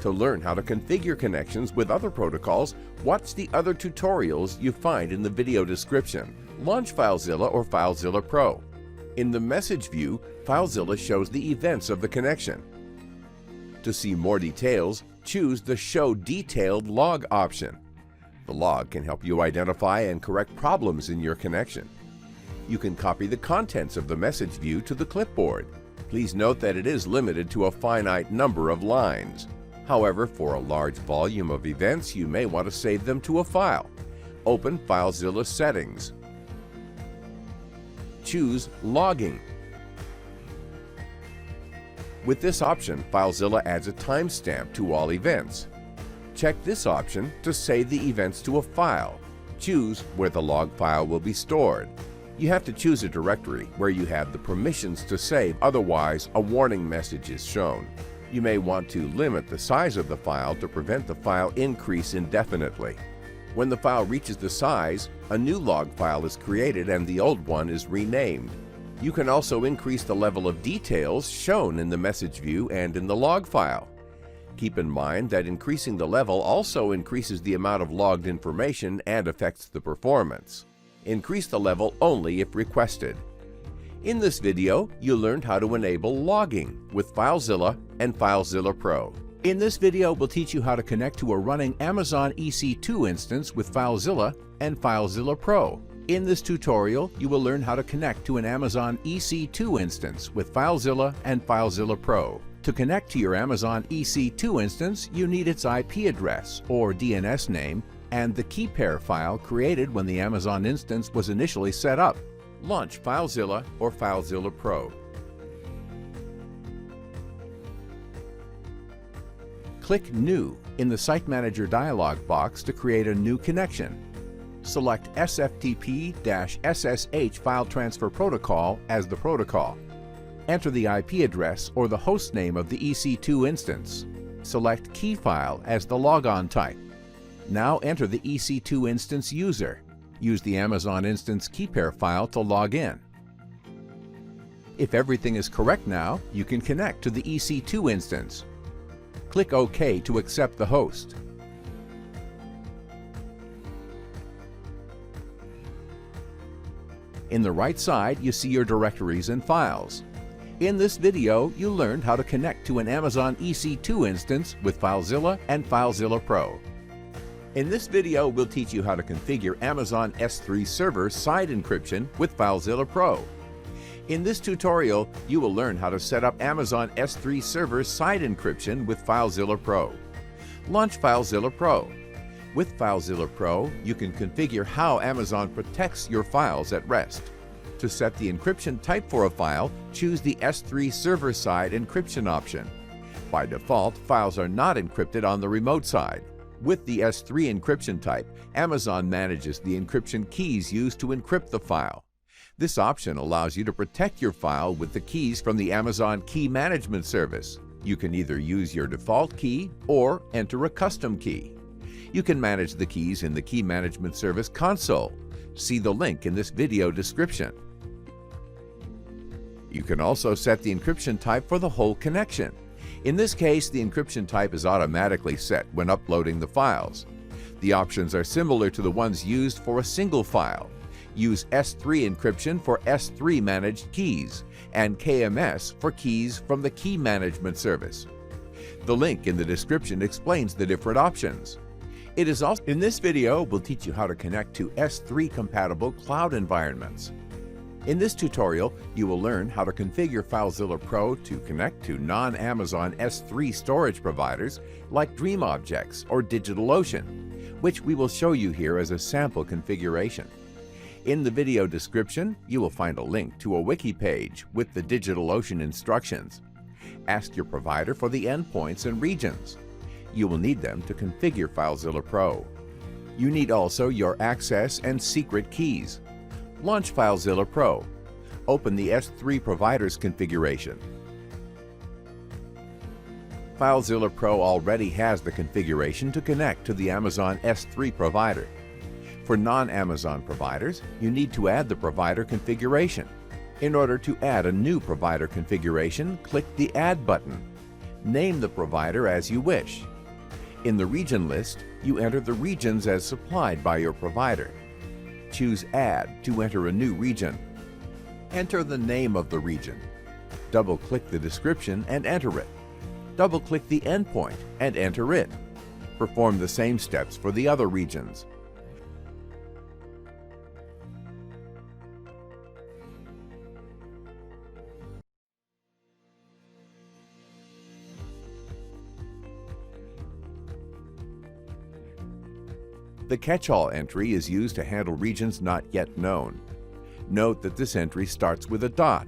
S1: To learn how to configure connections with other protocols, watch the other tutorials you find in the video description. Launch FileZilla or FileZilla Pro. In the message view, FileZilla shows the events of the connection. To see more details, choose the Show Detailed Log option. The log can help you identify and correct problems in your connection. You can copy the contents of the message view to the clipboard. Please note that it is limited to a finite number of lines. However, for a large volume of events, you may want to save them to a file. Open FileZilla Settings. Choose Logging. With this option, FileZilla adds a timestamp to all events. Check this option to save the events to a file. Choose where the log file will be stored. You have to choose a directory where you have the permissions to save, otherwise a warning message is shown. You may want to limit the size of the file to prevent the file increase indefinitely. When the file reaches the size, a new log file is created and the old one is renamed. You can also increase the level of details shown in the message view and in the log file. Keep in mind that increasing the level also increases the amount of logged information and affects the performance. Increase the level only if requested. In this video, you learned how to enable logging with FileZilla and FileZilla Pro. In this video, we'll teach you how to connect to a running Amazon EC2 instance with FileZilla and FileZilla Pro. In this tutorial, you will learn how to connect to an Amazon EC2 instance with FileZilla and FileZilla Pro. To connect to your Amazon EC2 instance, you need its IP address or DNS name and the key pair file created when the Amazon instance was initially set up. Launch FileZilla or FileZilla Pro. Click New in the Site Manager dialog box to create a new connection. Select SFTP-SSH File Transfer Protocol as the protocol. Enter the IP address or the host name of the EC2 instance. Select Key File as the logon type. Now enter the EC2 instance user. Use the Amazon instance key pair file to log in. If everything is correct now, you can connect to the EC2 instance. Click OK to accept the host. In the right side, you see your directories and files. In this video, you learned how to connect to an Amazon EC2 instance with FileZilla and FileZilla Pro. In this video, we'll teach you how to configure Amazon S3 server side encryption with FileZilla Pro. In this tutorial, you will learn how to set up Amazon S3 server side encryption with FileZilla Pro. Launch FileZilla Pro. With FileZilla Pro, you can configure how Amazon protects your files at rest. To set the encryption type for a file, choose the S3 server-side encryption option. By default, files are not encrypted on the remote side. With the S3 encryption type, Amazon manages the encryption keys used to encrypt the file. This option allows you to protect your file with the keys from the Amazon Key Management Service. You can either use your default key or enter a custom key. You can manage the keys in the Key Management Service console. See the link in this video description. You can also set the encryption type for the whole connection. In this case, the encryption type is automatically set when uploading the files. The options are similar to the ones used for a single file. Use S3 encryption for S3 managed keys and KMS for keys from the Key Management Service. The link in the description explains the different options. In this video, we'll teach you how to connect to S3 compatible cloud environments. In this tutorial, you will learn how to configure FileZilla Pro to connect to non-Amazon S3 storage providers like DreamObjects or DigitalOcean, which we will show you here as a sample configuration. In the video description, you will find a link to a wiki page with the DigitalOcean instructions. Ask your provider for the endpoints and regions. You will need them to configure FileZilla Pro. You need also your access and secret keys. Launch FileZilla Pro. Open the S3 Providers configuration. FileZilla Pro already has the configuration to connect to the Amazon S3 provider. For non-Amazon providers, you need to add the provider configuration. In order to add a new provider configuration, click the Add button. Name the provider as you wish. In the region list, you enter the regions as supplied by your provider. Choose Add to enter a new region. Enter the name of the region. Double-click the description and enter it. Double-click the endpoint and enter it. Perform the same steps for the other regions. The catch-all entry is used to handle regions not yet known. Note that this entry starts with a dot.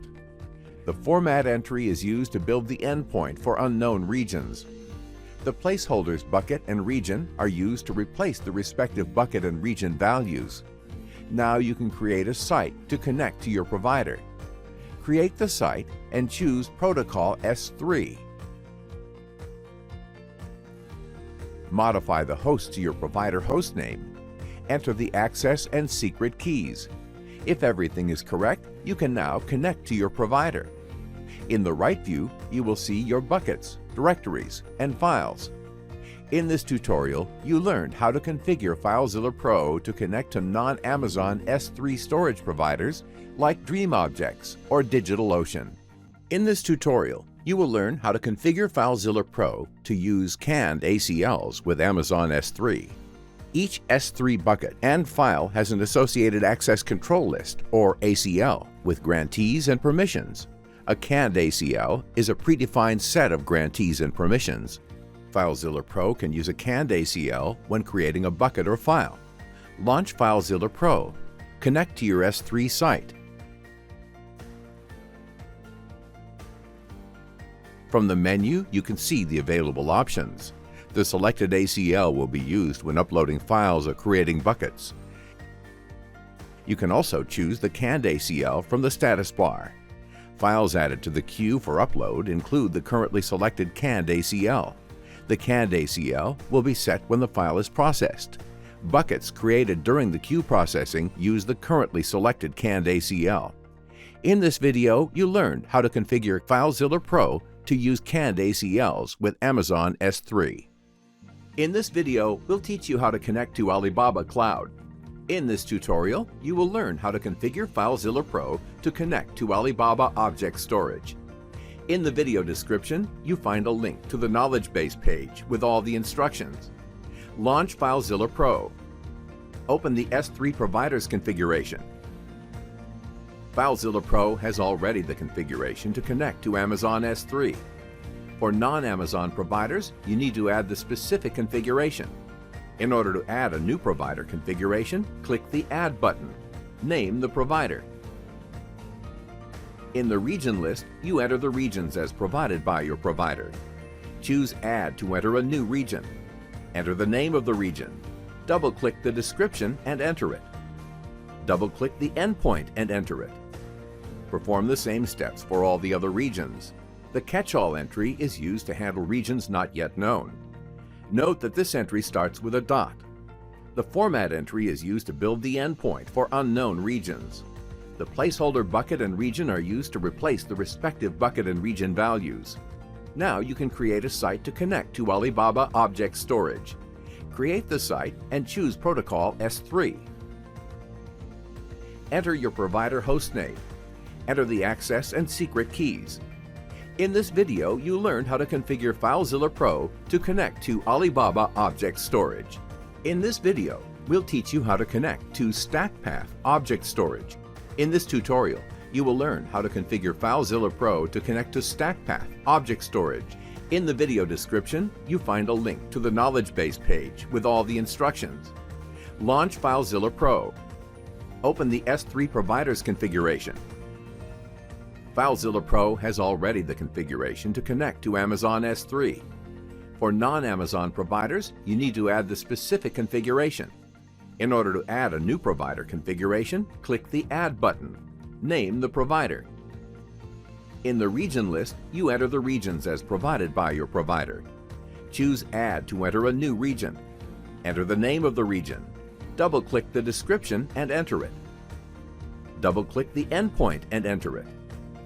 S1: The format entry is used to build the endpoint for unknown regions. The placeholders bucket and region are used to replace the respective bucket and region values. Now you can create a site to connect to your provider. Create the site and choose Protocol S3. Modify the host to your provider hostname. Enter the access and secret keys. If everything is correct, you can now connect to your provider. In the right view, you will see your buckets, directories, and files. In this tutorial, you learned how to configure FileZilla Pro to connect to non-Amazon S3 storage providers like DreamObjects or DigitalOcean. In this tutorial, you will learn how to configure FileZilla Pro to use canned ACLs with Amazon S3. Each S3 bucket and file has an associated access control list, or ACL, with grantees and permissions. A canned ACL is a predefined set of grantees and permissions. FileZilla Pro can use a canned ACL when creating a bucket or file. Launch FileZilla Pro. Connect to your S3 site. From the menu, you can see the available options. The selected ACL will be used when uploading files or creating buckets. You can also choose the canned ACL from the status bar. Files added to the queue for upload include the currently selected canned ACL. The canned ACL will be set when the file is processed. Buckets created during the queue processing use the currently selected canned ACL. In this video, you learned how to configure FileZilla Pro to use canned ACLs with Amazon S3. In this video, we'll teach you how to connect to Alibaba Cloud. In this tutorial, you will learn how to configure FileZilla Pro to connect to Alibaba Object Storage. In the video description, you find a link to the Knowledge Base page with all the instructions. Launch FileZilla Pro. Open the S3 Providers configuration. FileZilla Pro has already the configuration to connect to Amazon S3. For non-Amazon providers, you need to add the specific configuration. In order to add a new provider configuration, click the Add button. Name the provider. In the region list, you enter the regions as provided by your provider. Choose Add to enter a new region. Enter the name of the region. Double-click the description and enter it. Double-click the endpoint and enter it. Perform the same steps for all the other regions. The catch-all entry is used to handle regions not yet known. Note that this entry starts with a dot. The format entry is used to build the endpoint for unknown regions. The placeholder bucket and region are used to replace the respective bucket and region values. Now you can create a site to connect to Alibaba Object Storage. Create the site and choose Protocol S3. Enter your provider hostname. Enter the access and secret keys. In this video, you learned how to configure FileZilla Pro to connect to Alibaba Object Storage. In this video, we'll teach you how to connect to StackPath Object Storage. In this tutorial, you will learn how to configure FileZilla Pro to connect to StackPath Object Storage. In the video description, you find a link to the Knowledge Base page with all the instructions. Launch FileZilla Pro. Open the S3 Providers configuration. FileZilla Pro has already the configuration to connect to Amazon S3. For non-Amazon providers, you need to add the specific configuration. In order to add a new provider configuration, click the Add button. Name the provider. In the region list, you enter the regions as provided by your provider. Choose Add to enter a new region. Enter the name of the region. Double-click the description and enter it. Double-click the endpoint and enter it.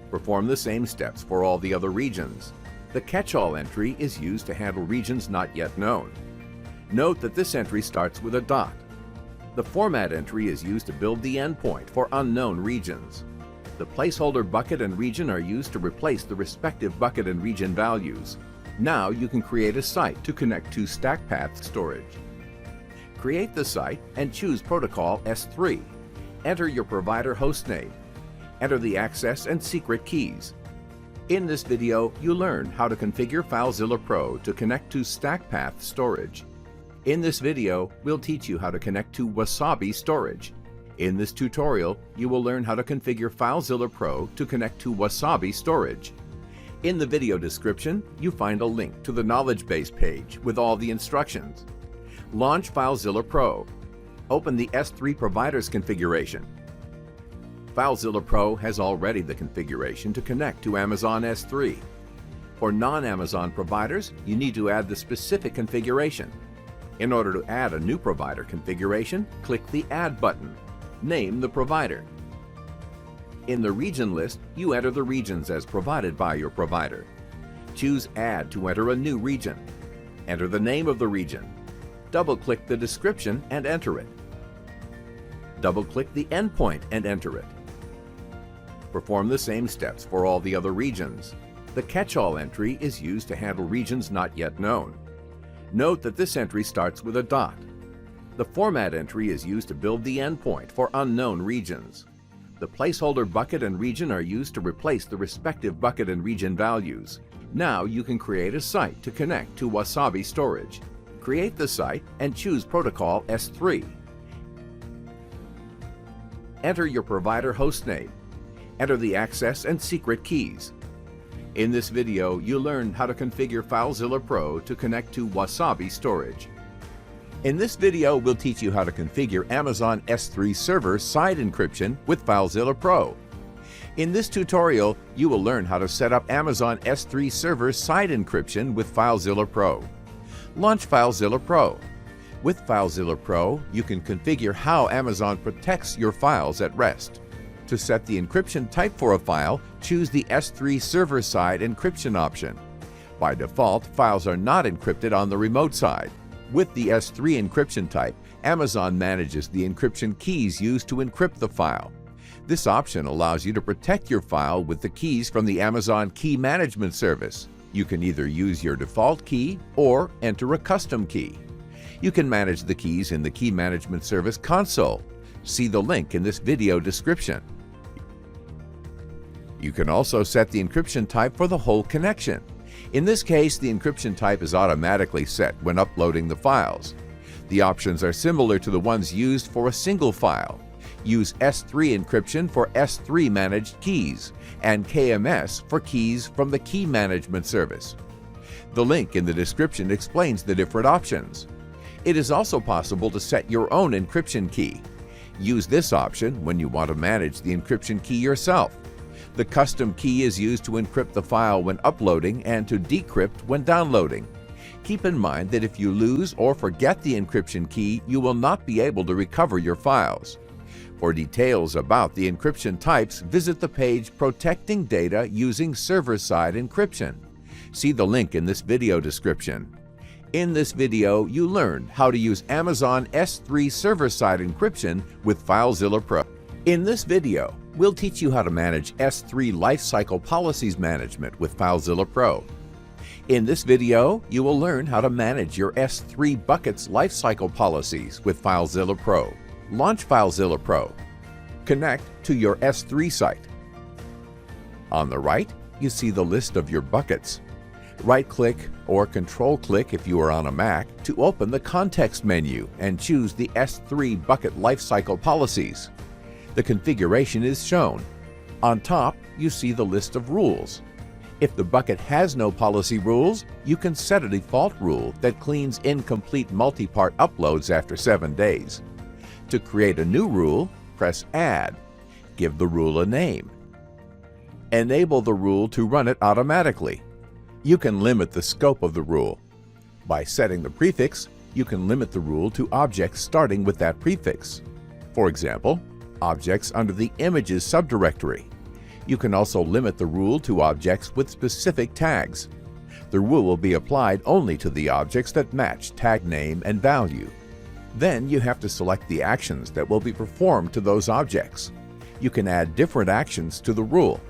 S1: Perform the same steps for all the other regions. The catch-all entry is used to handle regions not yet known. Note that this entry starts with a dot. The format entry is used to build the endpoint for unknown regions. The placeholder bucket and region are used to replace the respective bucket and region values. Now you can create a site to connect to StackPath Storage. Create the site and choose Protocol S3. Enter your provider hostname. Enter the access and secret keys. In this video, you learn how to configure FileZilla Pro to connect to StackPath Storage. In this video, we'll teach you how to connect to Wasabi Storage. In this tutorial, you will learn how to configure FileZilla Pro to connect to Wasabi Storage. In the video description, you find a link to the Knowledge Base page with all the instructions. Launch FileZilla Pro. Open the S3 Providers configuration. FileZilla Pro has already the configuration to connect to Amazon S3. For non-Amazon providers, you need to add the specific configuration. In order to add a new provider configuration, click the Add button. Name the provider. In the region list, you enter the regions as provided by your provider. Choose Add to enter a new region. Enter the name of the region. Double-click the description and enter it. Double-click the endpoint and enter it. Perform the same steps for all the other regions. The catch-all entry is used to handle regions not yet known. Note that this entry starts with a dot. The format entry is used to build the endpoint for unknown regions. The placeholder bucket and region are used to replace the respective bucket and region values. Now you can create a site to connect to Wasabi Storage. Create the site and choose Protocol S3. Enter your provider hostname. Enter the access and secret keys. In this video, you learn how to configure FileZilla Pro to connect to Wasabi Storage. In this video, we'll teach you how to configure Amazon S3 server side encryption with FileZilla Pro. In this tutorial, you will learn how to set up Amazon S3 server side encryption with FileZilla Pro. Launch FileZilla Pro. With FileZilla Pro, you can configure how Amazon protects your files at rest. To set the encryption type for a file, choose the S3 server-side encryption option. By default, files are not encrypted on the remote side. With the S3 encryption type, Amazon manages the encryption keys used to encrypt the file. This option allows you to protect your file with the keys from the Amazon Key Management Service. You can either use your default key or enter a custom key. You can manage the keys in the Key Management Service console. See the link in this video description. You can also set the encryption type for the whole connection. In this case, the encryption type is automatically set when uploading the files. The options are similar to the ones used for a single file. Use S3 encryption for S3 managed keys and KMS for keys from the Key Management Service. The link in the description explains the different options. It is also possible to set your own encryption key. Use this option when you want to manage the encryption key yourself. The custom key is used to encrypt the file when uploading and to decrypt when downloading. Keep in mind that if you lose or forget the encryption key, you will not be able to recover your files. For details about the encryption types, visit the page Protecting Data Using Server-Side Encryption. See the link in this video description. In this video, you learn how to use Amazon S3 server-side encryption with FileZilla Pro. In this video, we'll teach you how to manage S3 Lifecycle Policies Management with FileZilla Pro. In this video, you will learn how to manage your S3 buckets lifecycle policies with FileZilla Pro. Launch FileZilla Pro. Connect to your S3 site. On the right, you see the list of your buckets. Right-click or Control-click if you are on a Mac to open the context menu and choose the S3 bucket lifecycle policies. The configuration is shown. On top, you see the list of rules. If the bucket has no policy rules, you can set a default rule that cleans incomplete multi-part uploads after 7 days. To create a new rule, press Add. Give the rule a name. Enable the rule to run it automatically. You can limit the scope of the rule. By setting the prefix, you can limit the rule to objects starting with that prefix. For example, objects under the Images subdirectory. You can also limit the rule to objects with specific tags. The rule will be applied only to the objects that match tag name and value. Then you have to select the actions that will be performed to those objects. You can add different actions to the rule.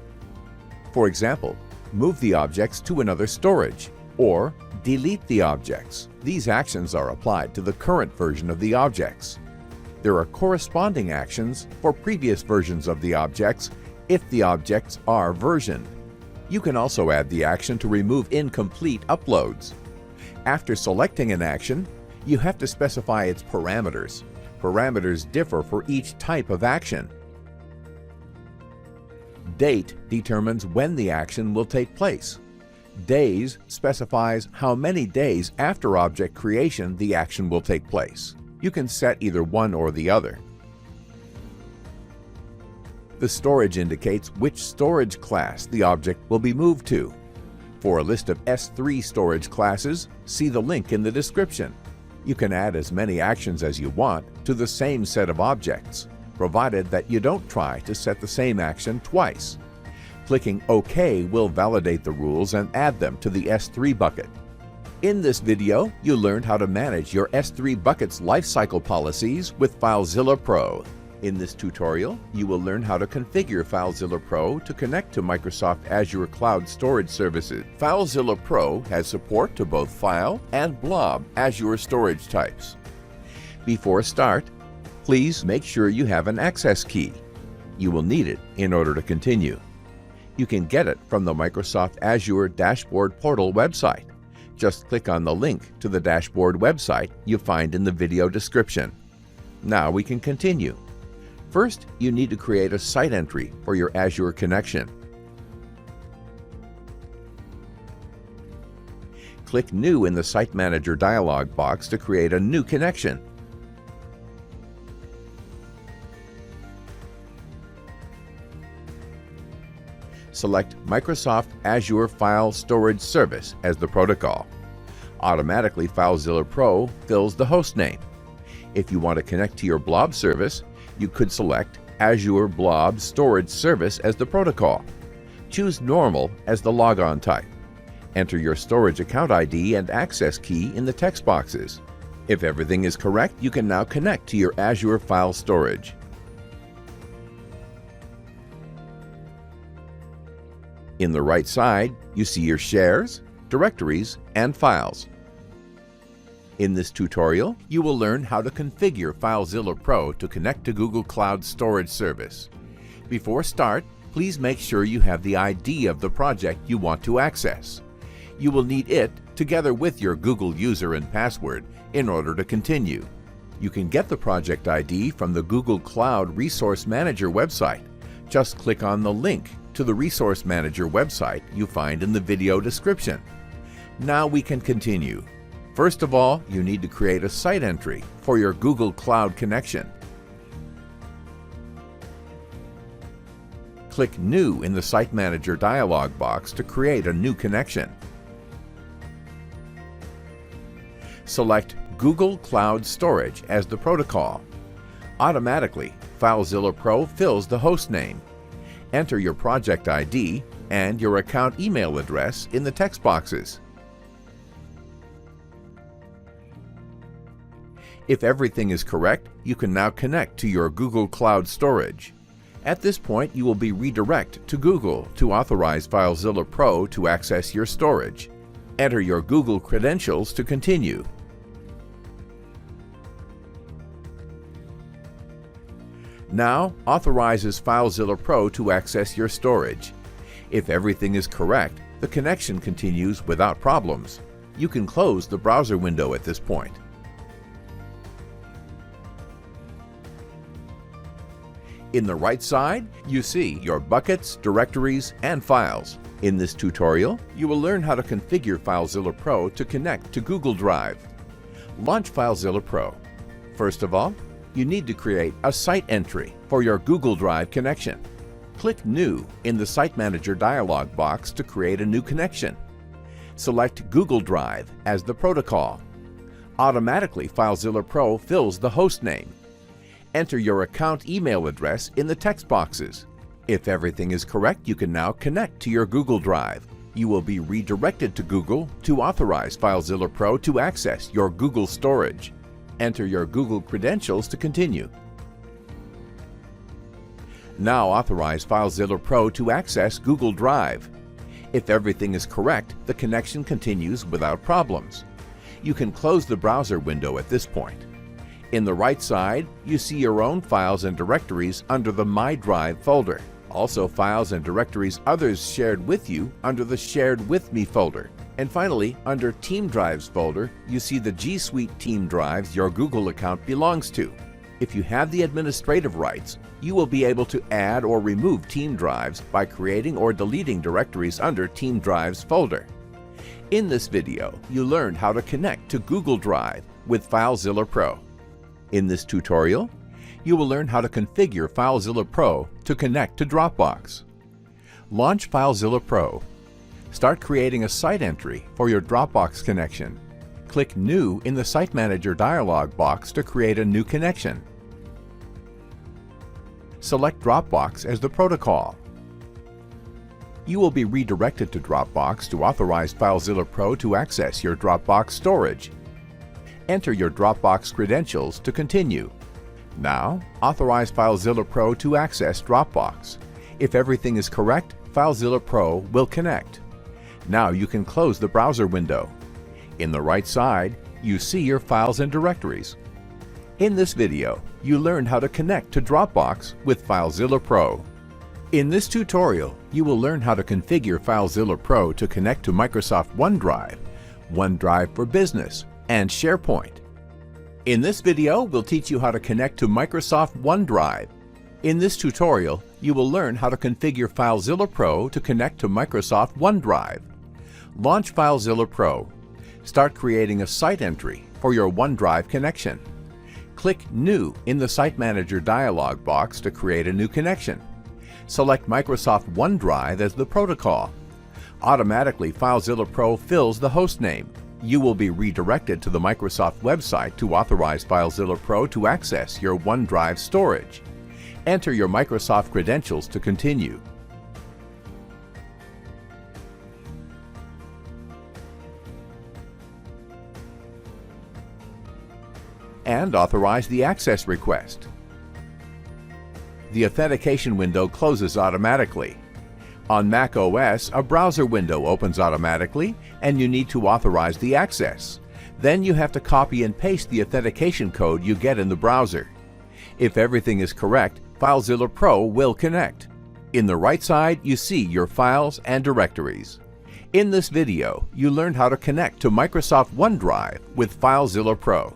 S1: For example, move the objects to another storage, or delete the objects. These actions are applied to the current version of the objects. There are corresponding actions for previous versions of the objects if the objects are versioned. You can also add the action to remove incomplete uploads. After selecting an action, you have to specify its parameters. Parameters differ for each type of action. Date determines when the action will take place. Days specifies how many days after object creation the action will take place. You can set either one or the other. The storage indicates which storage class the object will be moved to. For a list of S3 storage classes, see the link in the description. You can add as many actions as you want to the same set of objects, provided that you don't try to set the same action twice. Clicking OK will validate the rules and add them to the S3 bucket. In this video, you learned how to manage your S3 bucket's lifecycle policies with FileZilla Pro. In this tutorial, you will learn how to configure FileZilla Pro to connect to Microsoft Azure Cloud Storage services. FileZilla Pro has support to both file and blob Azure storage types. Before start, please make sure you have an access key. You will need it in order to continue. You can get it from the Microsoft Azure Dashboard Portal website. Just click on the link to the dashboard website you find in the video description. Now we can continue. First, you need to create a site entry for your Azure connection. Click New in the Site Manager dialog box to create a new connection. Select Microsoft Azure File Storage Service as the protocol. Automatically, FileZilla Pro fills the host name. If you want to connect to your blob service, you could select Azure Blob Storage Service as the protocol. Choose Normal as the logon type. Enter your storage account ID and access key in the text boxes. If everything is correct, you can now connect to your Azure File Storage. In the right side, you see your shares, directories, and files. In this tutorial, you will learn how to configure FileZilla Pro to connect to Google Cloud Storage Service. Before start, please make sure you have the ID of the project you want to access. You will need it together with your Google user and password in order to continue. You can get the project ID from the Google Cloud Resource Manager website. Just click on the link to the Resource Manager website you find in the video description. Now we can continue. First of all, you need to create a site entry for your Google Cloud connection. Click New in the Site Manager dialog box to create a new connection. Select Google Cloud Storage as the protocol. Automatically, FileZilla Pro fills the host name. Enter your project ID and your account email address in the text boxes. If everything is correct, you can now connect to your Google Cloud Storage. At this point, you will be redirected to Google to authorize FileZilla Pro to access your storage. Enter your Google credentials to continue. Now, authorizes FileZilla Pro to access your storage. If everything is correct, the connection continues without problems. You can close the browser window at this point. In the right side, you see your buckets, directories, and files. In this tutorial, you will learn how to configure FileZilla Pro to connect to Google Drive. Launch FileZilla Pro. First of all, you need to create a site entry for your Google Drive connection. Click New in the Site Manager dialog box to create a new connection. Select Google Drive as the protocol. Automatically, FileZilla Pro fills the host name. Enter your account email address in the text boxes. If everything is correct, you can now connect to your Google Drive. You will be redirected to Google to authorize FileZilla Pro to access your Google storage. Enter your Google credentials to continue. Now authorize FileZilla Pro to access Google Drive. If everything is correct, the connection continues without problems. You can close the browser window at this point. In the right side, you see your own files and directories under the My Drive folder. Also, files and directories others shared with you under the Shared With Me folder. And finally, under Team Drives folder, you see the G Suite team drives your Google account belongs to. If you have the administrative rights, you will be able to add or remove team drives by creating or deleting directories under Team Drives folder. In this video, you learned how to connect to Google Drive with FileZilla Pro. In this tutorial, you will learn how to configure FileZilla Pro to connect to Dropbox. Launch FileZilla Pro. Start creating a site entry for your Dropbox connection. Click New in the Site Manager dialog box to create a new connection. Select Dropbox as the protocol. You will be redirected to Dropbox to authorize FileZilla Pro to access your Dropbox storage. Enter your Dropbox credentials to continue. Now, authorize FileZilla Pro to access Dropbox. If everything is correct, FileZilla Pro will connect. Now you can close the browser window. In the right side, you see your files and directories. In this video, you learned how to connect to Dropbox with FileZilla Pro. In this tutorial, you will learn how to configure FileZilla Pro to connect to Microsoft OneDrive, OneDrive for Business, and SharePoint. In this video, we'll teach you how to connect to Microsoft OneDrive. In this tutorial, you will learn how to configure FileZilla Pro to connect to Microsoft OneDrive. Launch FileZilla Pro. Start creating a site entry for your OneDrive connection. Click New in the Site Manager dialog box to create a new connection. Select Microsoft OneDrive as the protocol. Automatically, FileZilla Pro fills the host name. You will be redirected to the Microsoft website to authorize FileZilla Pro to access your OneDrive storage. Enter your Microsoft credentials to continue. And authorize the access request. The authentication window closes automatically. On Mac OS, a browser window opens automatically and you need to authorize the access. Then you have to copy and paste the authentication code you get in the browser. If everything is correct, FileZilla Pro will connect. In the right side, you see your files and directories. In this video, you learned how to connect to Microsoft OneDrive with FileZilla Pro.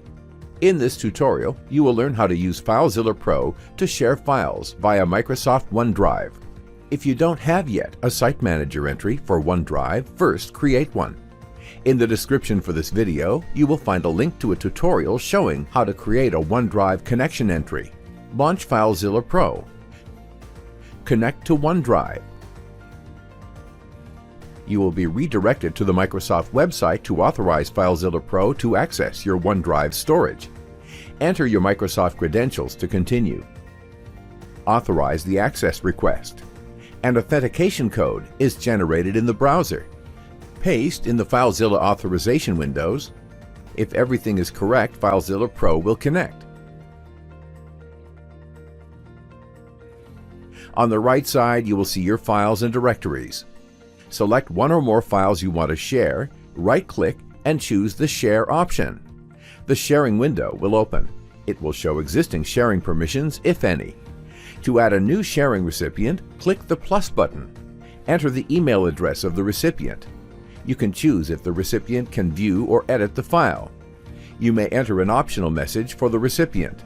S1: In this tutorial, you will learn how to use FileZilla Pro to share files via Microsoft OneDrive. If you don't have yet a Site Manager entry for OneDrive, first create one. In the description for this video, you will find a link to a tutorial showing how to create a OneDrive connection entry. Launch FileZilla Pro. Connect to OneDrive. You will be redirected to the Microsoft website to authorize FileZilla Pro to access your OneDrive storage. Enter your Microsoft credentials to continue. Authorize the access request. An authentication code is generated in the browser. Paste in the FileZilla authorization windows. If everything is correct, FileZilla Pro will connect. On the right side, you will see your files and directories. Select one or more files you want to share, right-click, and choose the Share option. The sharing window will open. It will show existing sharing permissions, if any. To add a new sharing recipient, click the plus button. Enter the email address of the recipient. You can choose if the recipient can view or edit the file. You may enter an optional message for the recipient.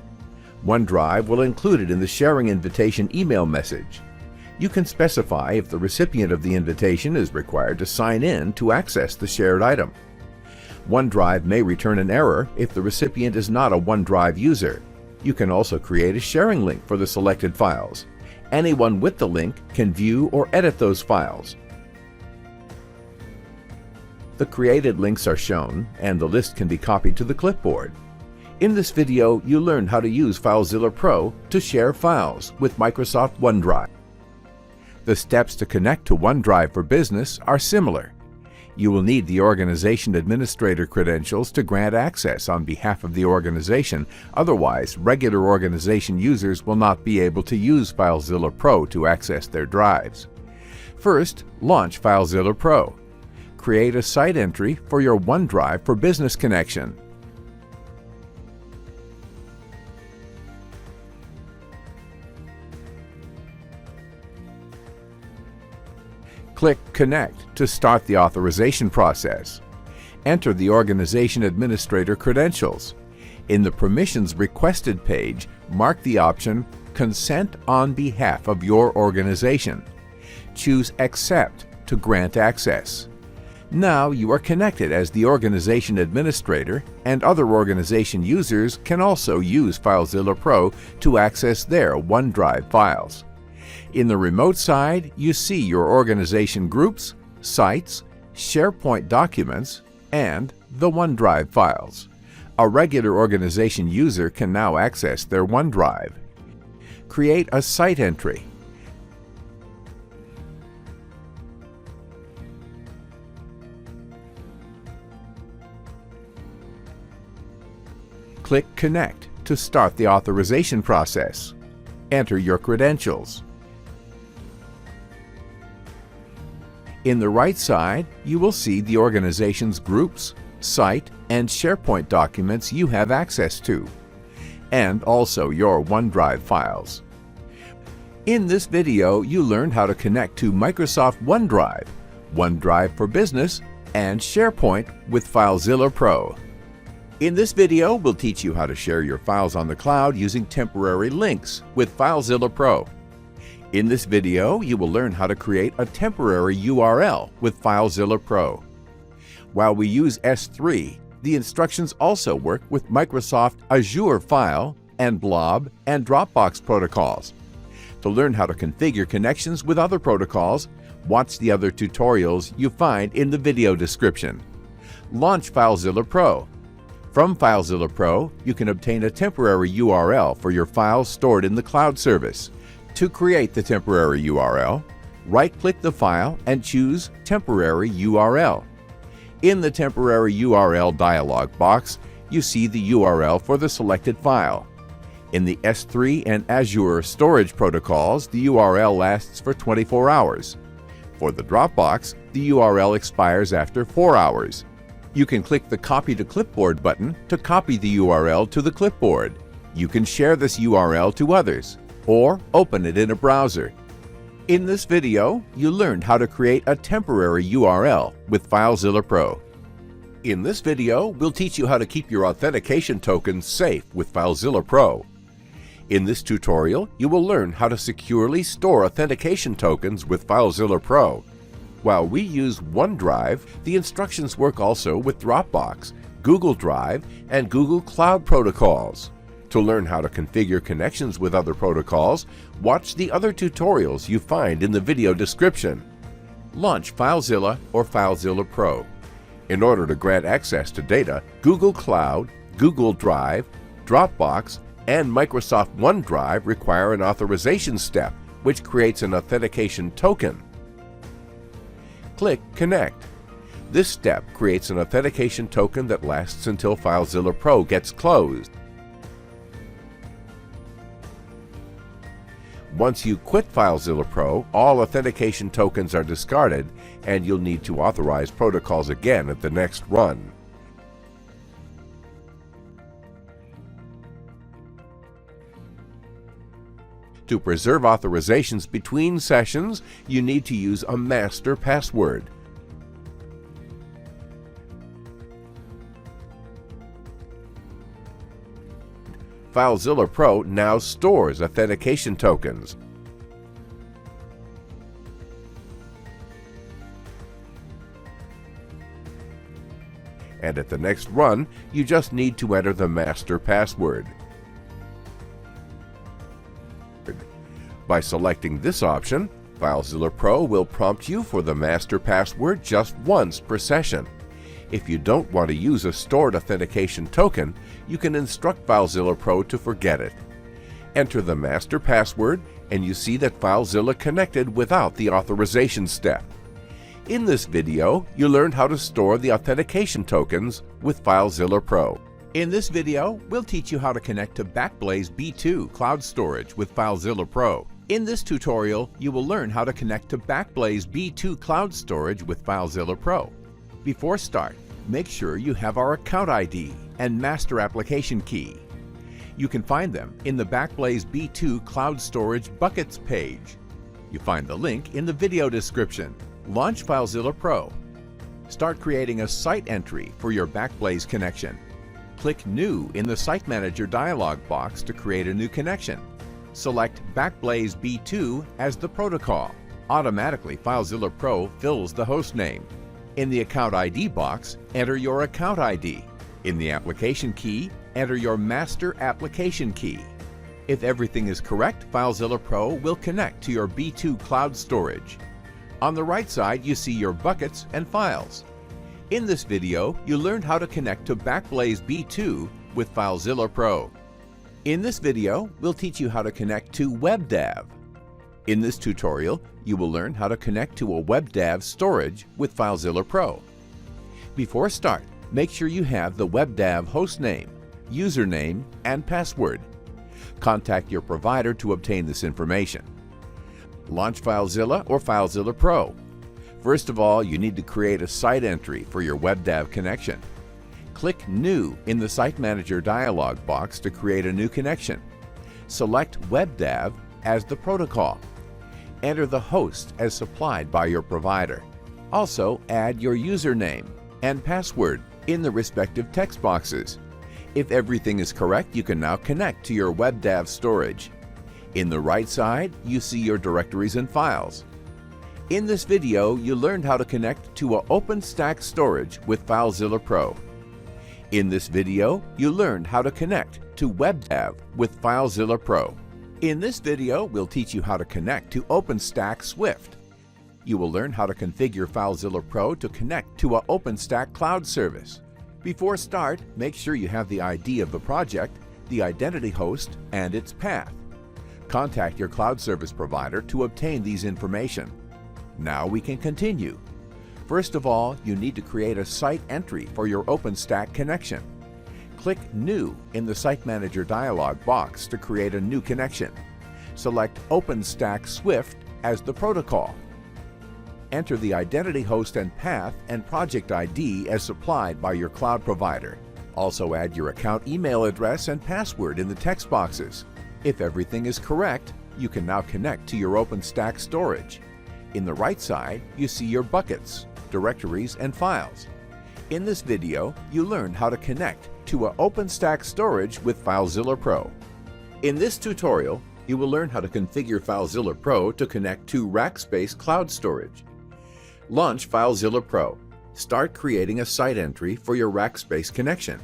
S1: OneDrive will include it in the sharing invitation email message. You can specify if the recipient of the invitation is required to sign in to access the shared item. OneDrive may return an error if the recipient is not a OneDrive user. You can also create a sharing link for the selected files. Anyone with the link can view or edit those files. The created links are shown, and the list can be copied to the clipboard. In this video, you learn how to use FileZilla Pro to share files with Microsoft OneDrive. The steps to connect to OneDrive for Business are similar. You will need the organization administrator credentials to grant access on behalf of the organization. Otherwise, regular organization users will not be able to use FileZilla Pro to access their drives. First, launch FileZilla Pro. Create a site entry for your OneDrive for Business connection. Click Connect to start the authorization process. Enter the organization administrator credentials. In the Permissions Requested page, mark the option Consent on behalf of your organization. Choose Accept to grant access. Now you are connected as the organization administrator, and other organization users can also use FileZilla Pro to access their OneDrive files. In the remote side, you see your organization groups, sites, SharePoint documents, and the OneDrive files. A regular organization user can now access their OneDrive. Create a site entry. Click Connect to start the authorization process. Enter your credentials. In the right side, you will see the organization's groups, site, and SharePoint documents you have access to, and also your OneDrive files. In this video, you learned how to connect to Microsoft OneDrive, OneDrive for Business, and SharePoint with FileZilla Pro. In this video, we'll teach you how to share your files on the cloud using temporary links with FileZilla Pro. In this video, you will learn how to create a temporary URL with FileZilla Pro. While we use S3, the instructions also work with Microsoft Azure File and Blob and Dropbox protocols. To learn how to configure connections with other protocols, watch the other tutorials you find in the video description. Launch FileZilla Pro. From FileZilla Pro, you can obtain a temporary URL for your files stored in the cloud service. To create the temporary URL, right-click the file and choose Temporary URL. In the Temporary URL dialog box, you see the URL for the selected file. In the S3 and Azure storage protocols, the URL lasts for 24 hours. For the Dropbox, the URL expires after 4 hours. You can click the Copy to Clipboard button to copy the URL to the clipboard. You can share this URL to others, or open it in a browser. In this video, you learned how to create a temporary URL with FileZilla Pro. In this video, we'll teach you how to keep your authentication tokens safe with FileZilla Pro. In this tutorial, you will learn how to securely store authentication tokens with FileZilla Pro. While we use OneDrive, the instructions work also with Dropbox, Google Drive, and Google Cloud protocols. To learn how to configure connections with other protocols, watch the other tutorials you find in the video description. Launch FileZilla or FileZilla Pro. In order to grant access to data, Google Cloud, Google Drive, Dropbox, and Microsoft OneDrive require an authorization step, which creates an authentication token. Click Connect. This step creates an authentication token that lasts until FileZilla Pro gets closed. Once you quit FileZilla Pro, all authentication tokens are discarded, and you'll need to authorize protocols again at the next run. To preserve authorizations between sessions, you need to use a master password. FileZilla Pro now stores authentication tokens. and at the next run, you just need to enter the master password. By selecting this option, FileZilla Pro will prompt you for the master password just once per session. If you don't want to use a stored authentication token, you can instruct FileZilla Pro to forget it. Enter the master password and you see that FileZilla connected without the authorization step. In this video, you learned how to store the authentication tokens with FileZilla Pro. In this video, we'll teach you how to connect to BackBlaze B2 Cloud Storage with FileZilla Pro. In this tutorial, you will learn how to connect to BackBlaze B2 Cloud Storage with FileZilla Pro. Before start, make sure you have our account ID and master application key. You can find them in the BackBlaze B2 Cloud Storage Buckets page. You find the link in the video description. Launch FileZilla Pro. Start creating a site entry for your BackBlaze connection. Click New in the Site Manager dialog box to create a new connection. Select BackBlaze B2 as the protocol. Automatically, FileZilla Pro fills the host name. In the Account ID box, enter your account ID. In the application key, enter your master application key. If everything is correct, FileZilla Pro will connect to your B2 Cloud Storage. On the right side, you see your buckets and files. In this video, you learned how to connect to BackBlaze B2 with FileZilla Pro. In this video, we'll teach you how to connect to WebDAV. In this tutorial, you will learn how to connect to a WebDAV storage with FileZilla Pro. Before start, make sure you have the WebDAV hostname, username, and password. Contact your provider to obtain this information. Launch FileZilla or FileZilla Pro. First of all, you need to create a site entry for your WebDAV connection. Click New in the Site Manager dialog box to create a new connection. Select WebDAV as the protocol. Enter the host as supplied by your provider. Also, add your username and password in the respective text boxes. If everything is correct, you can now connect to your WebDAV storage. In the right side, you see your directories and files. In this video, you learned how to connect to an OpenStack Storage with FileZilla Pro. In this video, you learned how to connect to WebDAV with FileZilla Pro. In this video, we'll teach you how to connect to OpenStack Swift. You will learn how to configure FileZilla Pro to connect to an OpenStack Cloud service. Before start, make sure you have the ID of the project, the identity host, and its path. Contact your cloud service provider to obtain these information. Now we can continue. First of all, you need to create a site entry for your OpenStack connection. Click New in the Site Manager dialog box to create a new connection. Select OpenStack Swift as the protocol. Enter the identity host and path and project ID as supplied by your cloud provider. Also add your account email address and password in the text boxes. If everything is correct, you can now connect to your OpenStack storage. In the right side, you see your buckets, directories, and files. In this video, you learned how to connect to an OpenStack storage with FileZilla Pro. In this tutorial, you will learn how to configure FileZilla Pro to connect to Rackspace Cloud Storage. Launch FileZilla Pro. Start creating a site entry for your Rackspace connection.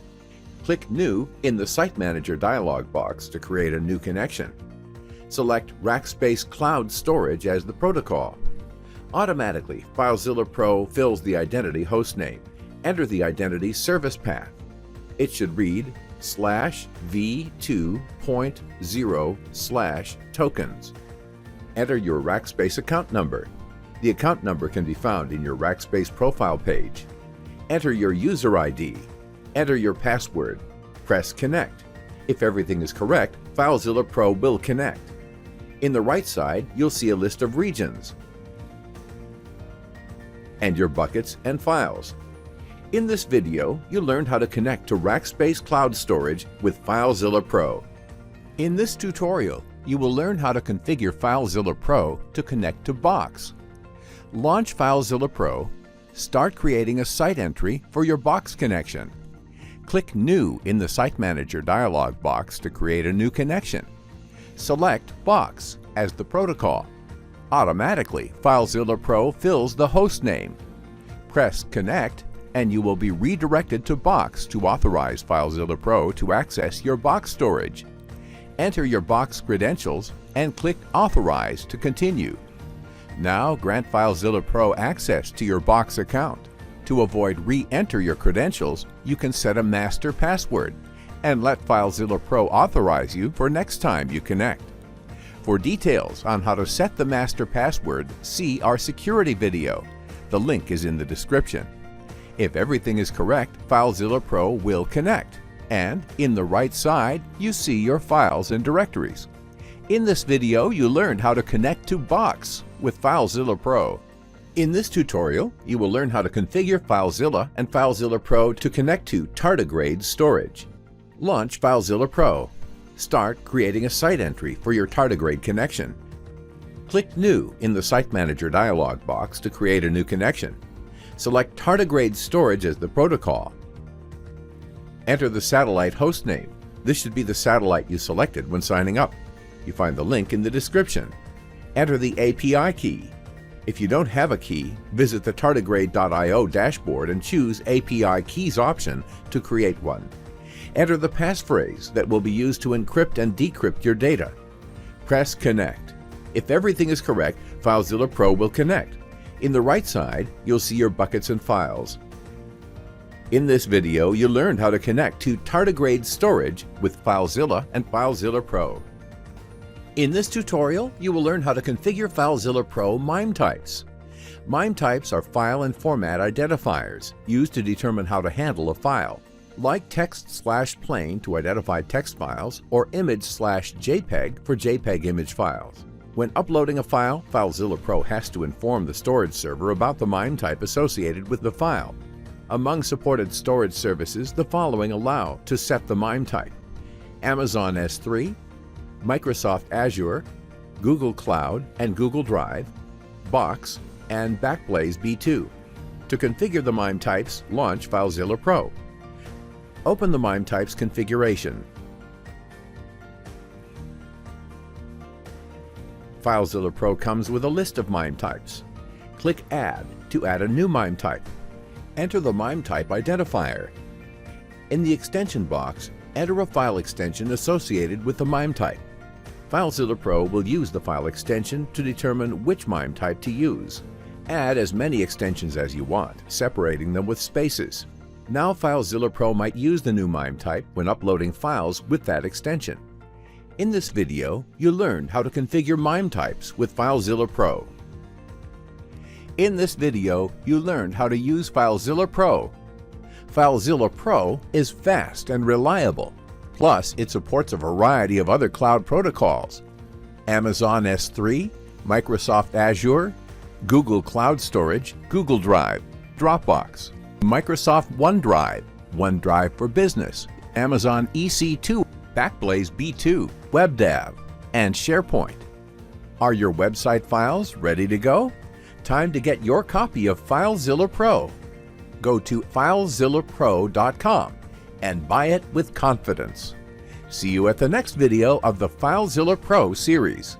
S1: Click New in the Site Manager dialog box to create a new connection. Select Rackspace Cloud Storage as the protocol. Automatically, FileZilla Pro fills the identity hostname. Enter the identity service path. It should read /v2.0/tokens. Enter your Rackspace account number. The account number can be found in your Rackspace profile page. Enter your user ID. Enter your password. Press Connect. If everything is correct, FileZilla Pro will connect. In the right side, you'll see a list of regions and your buckets and files. In this video, you learned how to connect to Rackspace Cloud Storage with FileZilla Pro. In this tutorial, you will learn how to configure FileZilla Pro to connect to Box. Launch FileZilla Pro. Start creating a site entry for your Box connection. Click New in the Site Manager dialog box to create a new connection. Select Box as the protocol. Automatically, FileZilla Pro fills the host name. Press Connect and you will be redirected to Box to authorize FileZilla Pro to access your Box storage. Enter your Box credentials and click Authorize to continue. Now grant FileZilla Pro access to your Box account. To avoid re-enter your credentials, you can set a master password and let FileZilla Pro authorize you for next time you connect. For details on how to set the master password, see our security video. The link is in the description. If everything is correct, FileZilla Pro will connect, and in the right side, you see your files and directories. In this video, you learned how to connect to Box with FileZilla Pro. In this tutorial, you will learn how to configure FileZilla and FileZilla Pro to connect to Tardigrade storage. Launch FileZilla Pro. Start creating a site entry for your Tardigrade connection. Click New in the Site Manager dialog box to create a new connection. Select Tardigrade storage as the protocol. Enter the satellite host name. This should be the satellite you selected when signing up. You find the link in the description. Enter the API key. If you don't have a key, visit the tardigrade.io dashboard and choose API Keys option to create one. Enter the passphrase that will be used to encrypt and decrypt your data. Press Connect. If everything is correct, FileZilla Pro will connect. In the right side, you'll see your buckets and files. In this video, you learned how to connect to Tardigrade storage with FileZilla and FileZilla Pro. In this tutorial, you will learn how to configure FileZilla Pro MIME types. MIME types are file and format identifiers used to determine how to handle a file, like text/plain to identify text files or image/JPEG for JPEG image files. When uploading a file, FileZilla Pro has to inform the storage server about the MIME type associated with the file. Among supported storage services, the following allow to set the MIME type: Amazon S3, Microsoft Azure, Google Cloud and Google Drive, Box, and BackBlaze B2. To configure the MIME types, launch FileZilla Pro. Open the MIME types configuration. FileZilla Pro comes with a list of MIME types. Click Add to add a new MIME type. Enter the MIME type identifier. In the extension box, enter a file extension associated with the MIME type. FileZilla Pro will use the file extension to determine which MIME type to use. Add as many extensions as you want, separating them with spaces. Now FileZilla Pro might use the new MIME type when uploading files with that extension. In this video, you learned how to configure MIME types with FileZilla Pro. In this video, you learned how to use FileZilla Pro. FileZilla Pro is fast and reliable. Plus, it supports a variety of other cloud protocols: Amazon S3, Microsoft Azure, Google Cloud Storage, Google Drive, Dropbox, Microsoft OneDrive, OneDrive for Business, Amazon EC2, BackBlaze B2, WebDAV, and SharePoint. Are your website files ready to go? Time to get your copy of FileZilla Pro. Go to FileZillaPro.com and buy it with confidence. See you at the next video of the FileZilla Pro series.